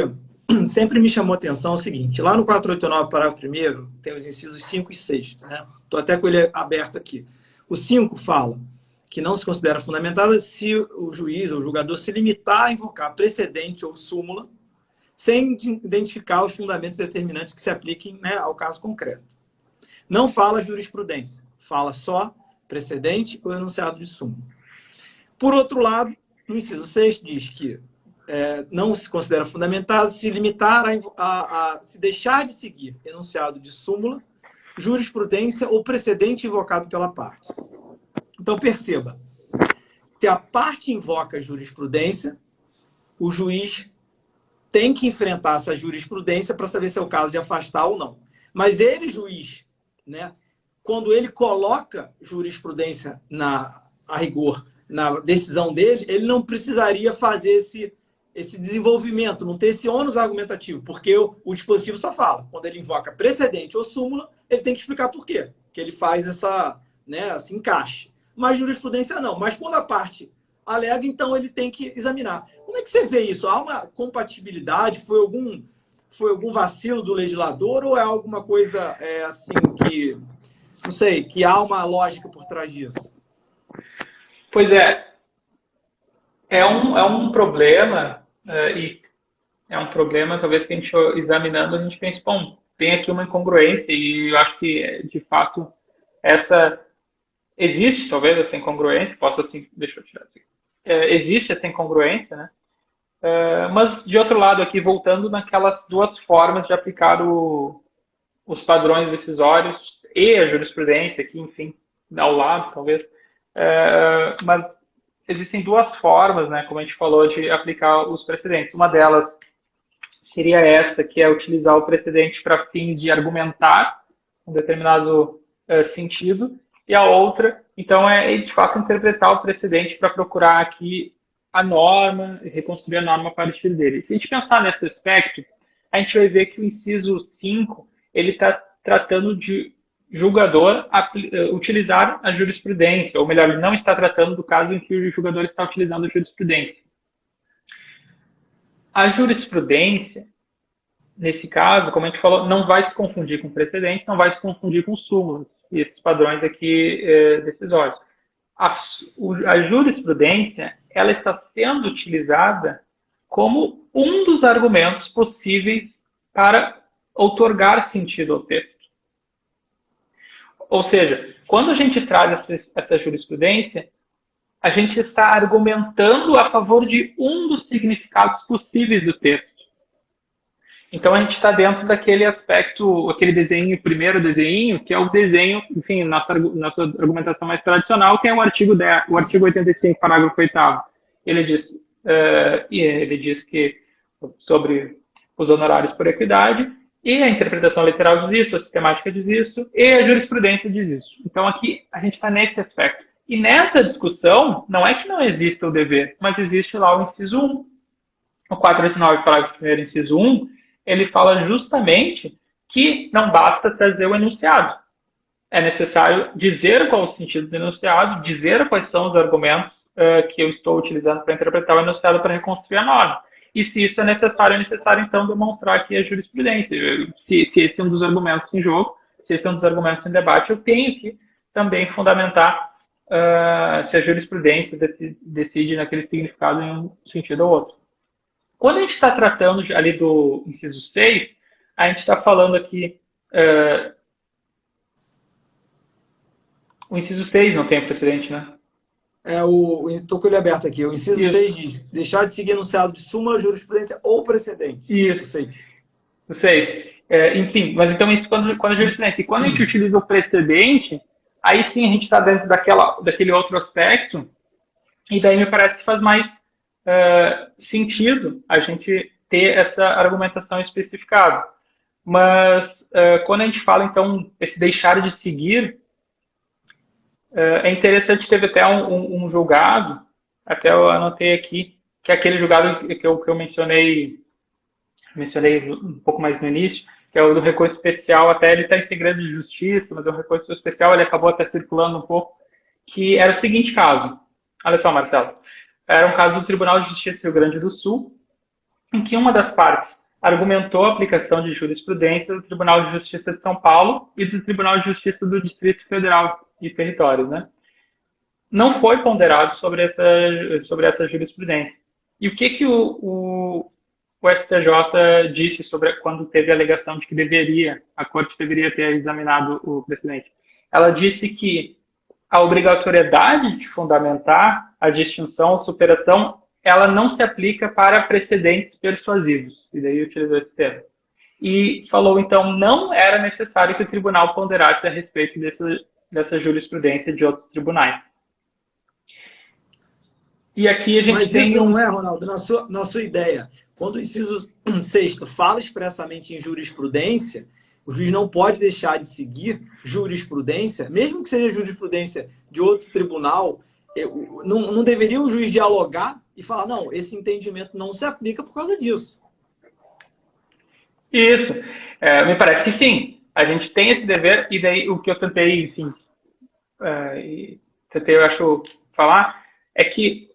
sempre me chamou a atenção é o seguinte, lá no 489, parágrafo 1º, tem os incisos 5 e 6, né? Estou até com ele aberto aqui. O 5 fala que não se considera fundamentada se o juiz ou o julgador se limitar a invocar precedente ou súmula sem identificar os fundamentos determinantes que se apliquem, né, ao caso concreto. Não fala jurisprudência, fala só precedente ou enunciado de súmula. Por outro lado, no inciso 6 diz que não se considera fundamentado se limitar a se deixar de seguir enunciado de súmula, jurisprudência ou precedente invocado pela parte. Então, perceba, se a parte invoca jurisprudência, o juiz tem que enfrentar essa jurisprudência para saber se é o caso de afastar ou não. Mas ele, juiz, né, quando ele coloca jurisprudência a rigor na decisão dele, ele não precisaria fazer esse desenvolvimento, não ter esse ônus argumentativo, porque o dispositivo só fala. Quando ele invoca precedente ou súmula, ele tem que explicar por quê, que ele faz esse encaixe. Mas jurisprudência não. Mas quando a parte alega, então ele tem que examinar. Como é que você vê isso? Há uma compatibilidade? Foi algum vacilo do legislador ou é alguma coisa assim que, não sei, que há uma lógica por trás disso? Pois é um problema e é um problema talvez que a gente examinando a gente pense, bom, tem aqui uma incongruência e eu acho que de fato existe talvez essa incongruência, deixa eu tirar assim. Existe essa incongruência, né? Mas, de outro lado, aqui, voltando naquelas duas formas de aplicar os padrões decisórios e a jurisprudência, aqui, enfim, ao lado, talvez. Mas existem duas formas, né, como a gente falou, de aplicar os precedentes. Uma delas seria essa, que é utilizar o precedente para fins de argumentar um determinado sentido, e a outra, então, é de fato interpretar o precedente para procurar aqui a norma, reconstruir a norma a partir dele. Se a gente pensar nesse aspecto, a gente vai ver que o inciso 5, ele está tratando de julgador utilizar a jurisprudência, ou melhor, ele não está tratando do caso em que o julgador está utilizando a jurisprudência. A jurisprudência, nesse caso, como a gente falou, não vai se confundir com precedentes, não vai se confundir com súmulas, e esses padrões aqui decisórios. A jurisprudência, ela está sendo utilizada como um dos argumentos possíveis para outorgar sentido ao texto. Ou seja, quando a gente traz essa jurisprudência, a gente está argumentando a favor de um dos significados possíveis do texto. Então, a gente está dentro daquele aspecto, aquele desenho, primeiro desenho, que é o desenho, enfim, nossa argumentação mais tradicional, que é o artigo 85, parágrafo 8º. Ele diz que sobre os honorários por equidade, e a interpretação literal diz isso, a sistemática diz isso, e a jurisprudência diz isso. Então, aqui, a gente está nesse aspecto. E nessa discussão, não é que não exista o dever, mas existe lá o inciso 1. O 489, parágrafo 1º, inciso 1, ele fala justamente que não basta trazer o enunciado. É necessário dizer qual é o sentido do enunciado, dizer quais são os argumentos que eu estou utilizando para interpretar o enunciado para reconstruir a norma. E se isso é necessário então demonstrar aqui a jurisprudência. Se esse é um dos argumentos em jogo, se esse é um dos argumentos em debate, eu tenho que também fundamentar se a jurisprudência decide naquele significado em um sentido ou outro. Quando a gente está tratando ali do inciso 6, a gente está falando aqui... o inciso 6 não tem precedente, né? Estou com ele aberto aqui. O inciso 6 diz: deixar de seguir enunciado de súmula, jurisprudência ou precedente. Isso. O 6. Enfim, mas então isso quando a jurisprudência. E quando a gente utiliza o precedente, aí sim a gente está dentro daquele outro aspecto, e daí me parece que faz mais sentido a gente ter essa argumentação especificada. Mas quando a gente fala, então, esse deixar de seguir, é interessante, teve até um julgado, até eu anotei aqui, que é aquele julgado que eu mencionei um pouco mais no início, que é o do recurso especial, até ele está em segredo de justiça, mas é um recurso especial, ele acabou até circulando um pouco, que era o seguinte caso. Olha só, Marcelo. Era um caso do Tribunal de Justiça do Rio Grande do Sul, em que uma das partes argumentou a aplicação de jurisprudência do Tribunal de Justiça de São Paulo e do Tribunal de Justiça do Distrito Federal e Territórios, né? Não foi ponderado sobre essa jurisprudência. E o que o STJ disse sobre quando teve a alegação de que a Corte deveria ter examinado o precedente? Ela disse que a obrigatoriedade de fundamentar a distinção ou superação, ela não se aplica para precedentes persuasivos. E daí utilizou esse termo. E falou, então, não era necessário que o tribunal ponderasse a respeito dessa jurisprudência de outros tribunais. E aqui a gente Mas tem... isso não é, Ronaldo, na sua ideia. Quando o inciso 6º fala expressamente em jurisprudência, o juiz não pode deixar de seguir jurisprudência, mesmo que seja jurisprudência de outro tribunal, não deveria o juiz dialogar e falar, não, esse entendimento não se aplica por causa disso. Isso. Me parece que sim. A gente tem esse dever, e daí o que eu tentei, enfim, eu acho, falar, é que,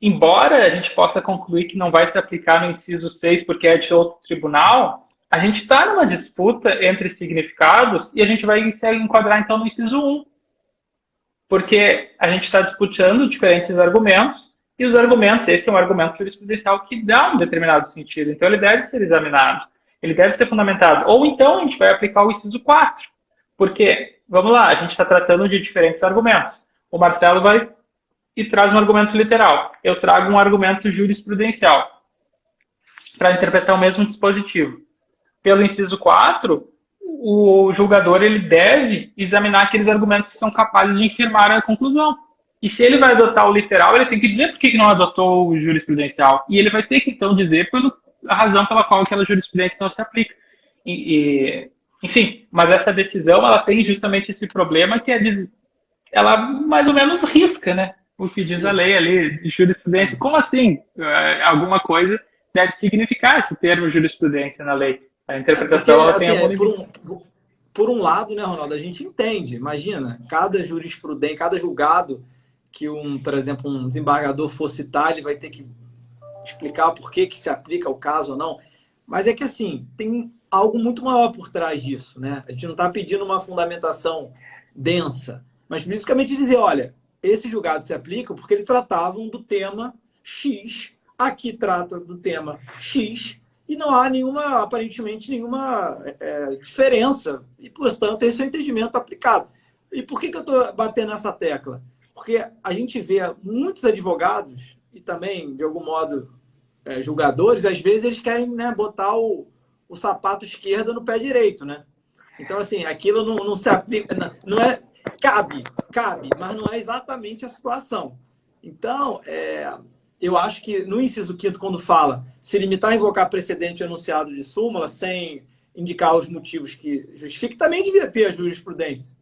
embora a gente possa concluir que não vai se aplicar no inciso 6 porque é de outro tribunal, a gente está numa disputa entre significados e a gente vai se enquadrar, então, no inciso 1. Porque a gente está disputando diferentes argumentos, e os argumentos, esse é um argumento jurisprudencial que dá um determinado sentido. Então, ele deve ser examinado, ele deve ser fundamentado. Ou então, a gente vai aplicar o inciso 4. Porque, vamos lá, a gente está tratando de diferentes argumentos. O Marcelo vai e traz um argumento literal. Eu trago um argumento jurisprudencial para interpretar o mesmo dispositivo. Pelo inciso 4, o julgador ele deve examinar aqueles argumentos que são capazes de firmar a conclusão. E se ele vai adotar o literal, ele tem que dizer por que não adotou o jurisprudencial. E ele vai ter que, então, dizer a razão pela qual aquela jurisprudência não se aplica. Enfim, mas essa decisão ela tem justamente esse problema que ela mais ou menos risca, né? O que diz a lei ali de jurisprudência. Como assim? Alguma coisa deve significar esse termo jurisprudência na lei. A Porque, interpretação ela tem assim, algum limite. por um lado, né, Ronaldo, a gente entende. Imagina, cada jurisprudente, cada julgado que por exemplo, um desembargador for citar, ele vai ter que explicar por que se aplica o caso ou não. Mas é que, assim, tem algo muito maior por trás disso, né? A gente não está pedindo uma fundamentação densa, mas basicamente dizer, olha, esse julgado se aplica porque eles tratavam do tema X, aqui trata do tema X, e não há nenhuma, aparentemente, nenhuma diferença. E, portanto, esse é o entendimento aplicado. E por que eu estou batendo nessa tecla? Porque a gente vê muitos advogados, e também, de algum modo, julgadores, às vezes eles querem, né, botar o sapato esquerdo no pé direito, né? Então, assim, aquilo não se aplica, não é, cabe, mas não é exatamente a situação. Então, eu acho que no inciso 5º, quando fala se limitar a invocar precedente enunciado de súmula sem indicar os motivos que justifique, também devia ter a jurisprudência.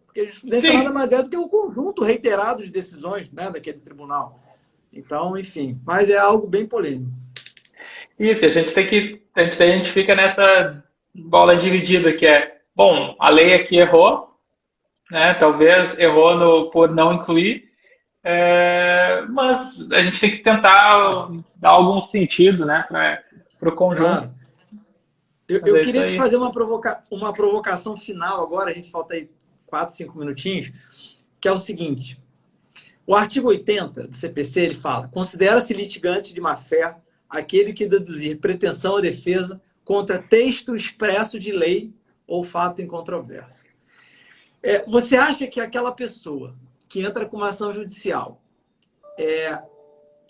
Porque a jurisprudência nada Sim, mais é do que um conjunto reiterado de decisões, né, daquele tribunal. Então, enfim, mas é algo bem polêmico. isso, a gente fica nessa bola dividida que é, bom, a lei aqui errou, né? Talvez errou por não incluir, mas a gente tem que tentar dar algum sentido, né, para o conjunto. Claro. Eu, Mas eu é isso queria te aí. fazer uma provocação final agora, a gente falta aí 4, 5 minutinhos, que é o seguinte. O artigo 80 do CPC, ele fala: considera-se litigante de má-fé aquele que deduzir pretensão à defesa contra texto expresso de lei ou fato em controvérsia. Você acha que aquela pessoa que entra com uma ação judicial,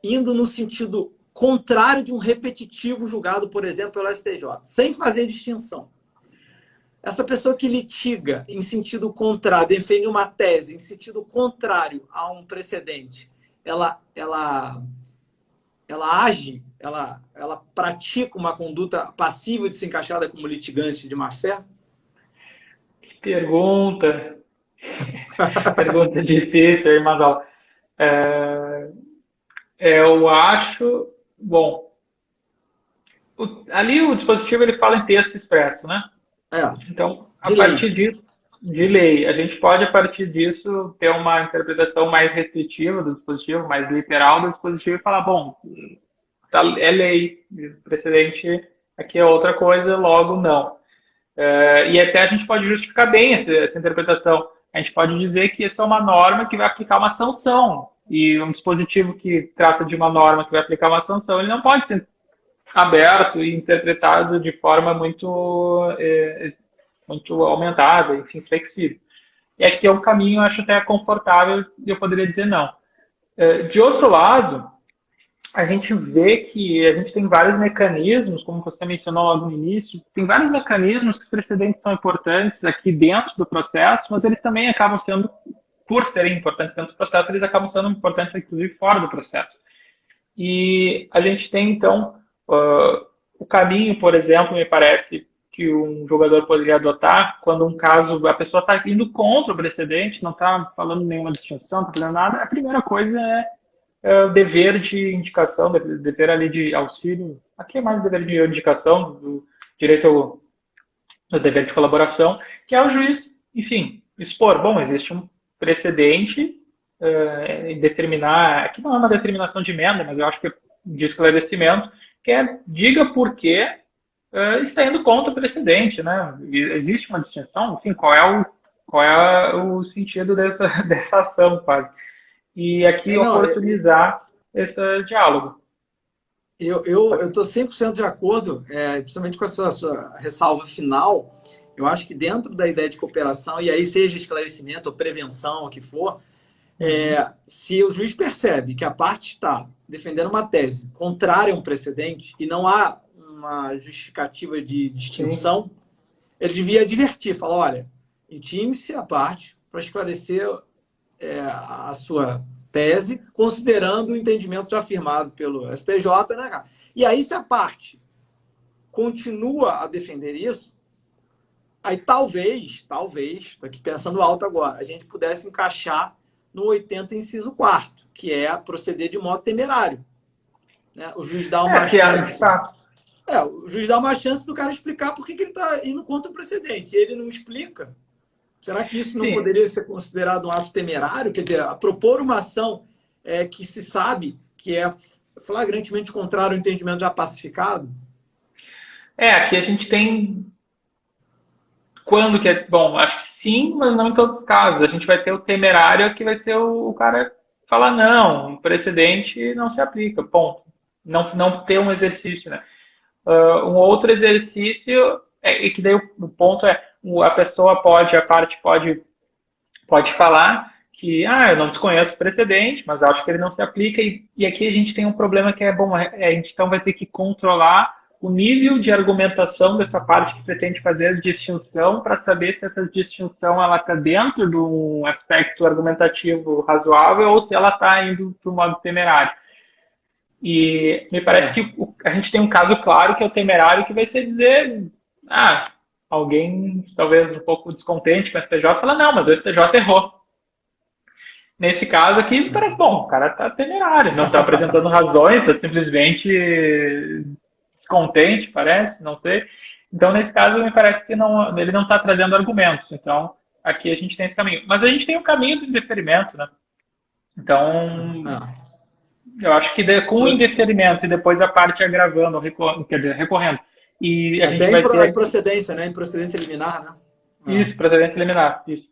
indo no sentido contrário de um repetitivo julgado, por exemplo, pelo STJ, sem fazer distinção, essa pessoa que litiga em sentido contrário, defende uma tese em sentido contrário a um precedente, ela age, ela pratica uma conduta passível de ser encaixada como litigante de má-fé? Pergunta, pergunta difícil, aí, Mazal. É, eu acho, bom, ali o dispositivo ele fala em texto expresso, né? É, Então, a de lei. partir disso, de lei, a gente pode, a partir disso, ter uma interpretação mais restritiva do dispositivo, mais literal do dispositivo e falar, bom, é lei, o precedente aqui é outra coisa, logo não. E até a gente pode justificar bem essa interpretação. A gente pode dizer que essa é uma norma que vai aplicar uma sanção. E um dispositivo que trata de uma norma que vai aplicar uma sanção, ele não pode ser aberto e interpretado de forma muito aumentada, enfim, flexível. E aqui é um caminho, eu acho até confortável, e eu poderia dizer não. De outro lado, a gente vê que a gente tem vários mecanismos, como você mencionou logo no início, tem vários mecanismos que os precedentes são importantes aqui dentro do processo, mas eles também acabam sendo, por serem importantes dentro do processo, eles acabam sendo importantes, inclusive, fora do processo. E a gente tem, então, o caminho, por exemplo, me parece que um jogador poderia adotar quando um caso, a pessoa está indo contra o precedente, não está falando nenhuma distinção, não está fazendo nada, a primeira coisa é o dever de indicação, dever ali de auxílio, aqui é mais dever de indicação, do direito ao dever de colaboração, que é o juiz, enfim, expor, bom, existe um precedente e determinar, aqui não é uma determinação de emenda, mas eu acho que é de esclarecimento, que diga por que está indo contra o precedente, né? Existe uma distinção, enfim, qual é o sentido dessa ação, quase. E aqui Não, oportunizar esse diálogo. eu estou 100% de acordo, principalmente com a sua ressalva final. Eu acho que dentro da ideia de cooperação, e aí seja esclarecimento ou prevenção, o que for, se o juiz percebe que a parte está defendendo uma tese contrária a um precedente e não há uma justificativa de distinção, sim, ele devia advertir, falar, olha, intime-se a parte para esclarecer a sua tese, considerando o entendimento já afirmado pelo STJ, né? E aí, se a parte continua a defender isso, aí talvez, estou aqui pensando alto agora, a gente pudesse encaixar no 80, inciso 4º, que é proceder de modo temerário. Né? O juiz dá uma chance. O juiz dá uma chance do cara explicar por que ele está indo contra o precedente. Ele não explica. Será que isso não Sim. poderia ser considerado um ato temerário? Quer dizer, propor uma ação que se sabe que é flagrantemente contrário ao entendimento já pacificado? Aqui a gente tem. Quando que é. Bom, acho que sim, mas não em todos os casos. A gente vai ter o temerário, que vai ser o cara falar, não, o precedente não se aplica, ponto. Não ter um exercício, né? Um outro exercício, e que daí o ponto é, a parte pode falar que, eu não desconheço o precedente, mas acho que ele não se aplica, e aqui a gente tem um problema que bom, a gente então vai ter que controlar o nível de argumentação dessa parte que pretende fazer a distinção para saber se essa distinção ela está dentro de um aspecto argumentativo razoável ou se ela está indo para o modo temerário. E me parece que a gente tem um caso claro que é o temerário, que vai ser dizer, alguém talvez um pouco descontente com o STJ fala, não, mas o STJ errou. Nesse caso aqui, parece bom, o cara está temerário, não está apresentando razões, está simplesmente descontente, parece, não sei. Então, nesse caso, me parece que ele não está trazendo argumentos. Então, aqui a gente tem esse caminho. Mas a gente tem o caminho do indeferimento, né? Então, eu acho que com o indeferimento e depois a parte agravando, recorrendo. E a gente vai ter... improcedência, né? Improcedência liminar, né? Isso, procedência liminar, isso.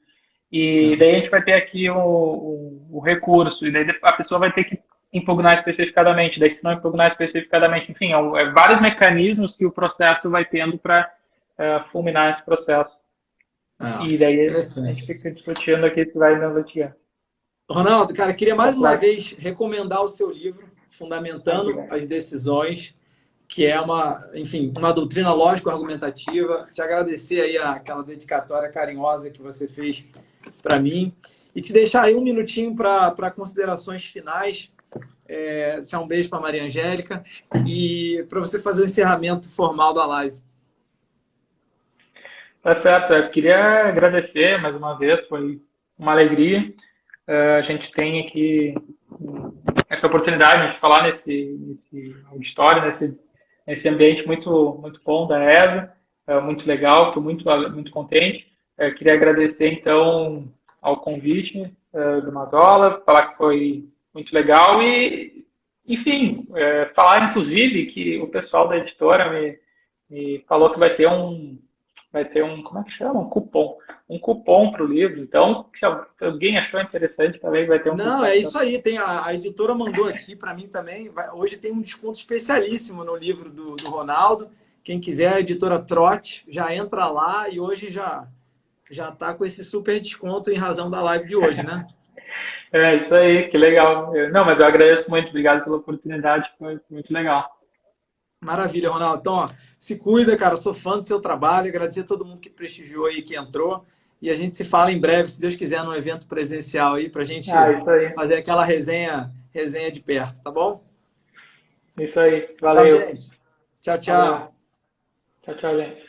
E daí a gente vai ter aqui o recurso, e daí a pessoa vai ter que impugnar especificadamente, daí se não impugnar especificadamente, enfim, vários mecanismos que o processo vai tendo para fulminar esse processo. E daí a gente fica discutindo aqui se vai investigando. Ronaldo, cara, queria mais uma vez recomendar o seu livro, Fundamentando as Decisões, que é uma doutrina lógico-argumentativa. Te agradecer aí aquela dedicatória carinhosa que você fez para mim. E te deixar aí um minutinho para considerações finais. Deixar um beijo para Maria Angélica e para você fazer o encerramento formal da live. Tá certo. Eu queria agradecer mais uma vez, foi uma alegria. A gente tem aqui essa oportunidade de falar nesse auditório, nesse ambiente muito, muito bom da ESA, muito legal, estou muito contente. Queria agradecer, então, ao convite do Mazola, falar que foi muito legal e, enfim, falar, inclusive, que o pessoal da editora me falou que vai ter um, como é que chama? Um cupom para o livro. Então, se alguém achou interessante também, vai ter um cupom. Não, é isso aí. A editora mandou aqui para mim também. Hoje tem um desconto especialíssimo no livro do Ronaldo. Quem quiser, a editora Trote, já entra lá e hoje já está com esse super desconto em razão da live de hoje, né? Isso aí, que legal. Não, mas eu agradeço muito. Obrigado pela oportunidade, foi muito legal. Maravilha, Ronaldo. Então, se cuida, cara. Sou fã do seu trabalho. Agradecer a todo mundo que prestigiou aí, que entrou. E a gente se fala em breve, se Deus quiser, num evento presencial aí, pra gente fazer aquela resenha de perto, tá bom? Isso aí. Valeu. Tá, gente. Tchau, tchau. Tchau, gente.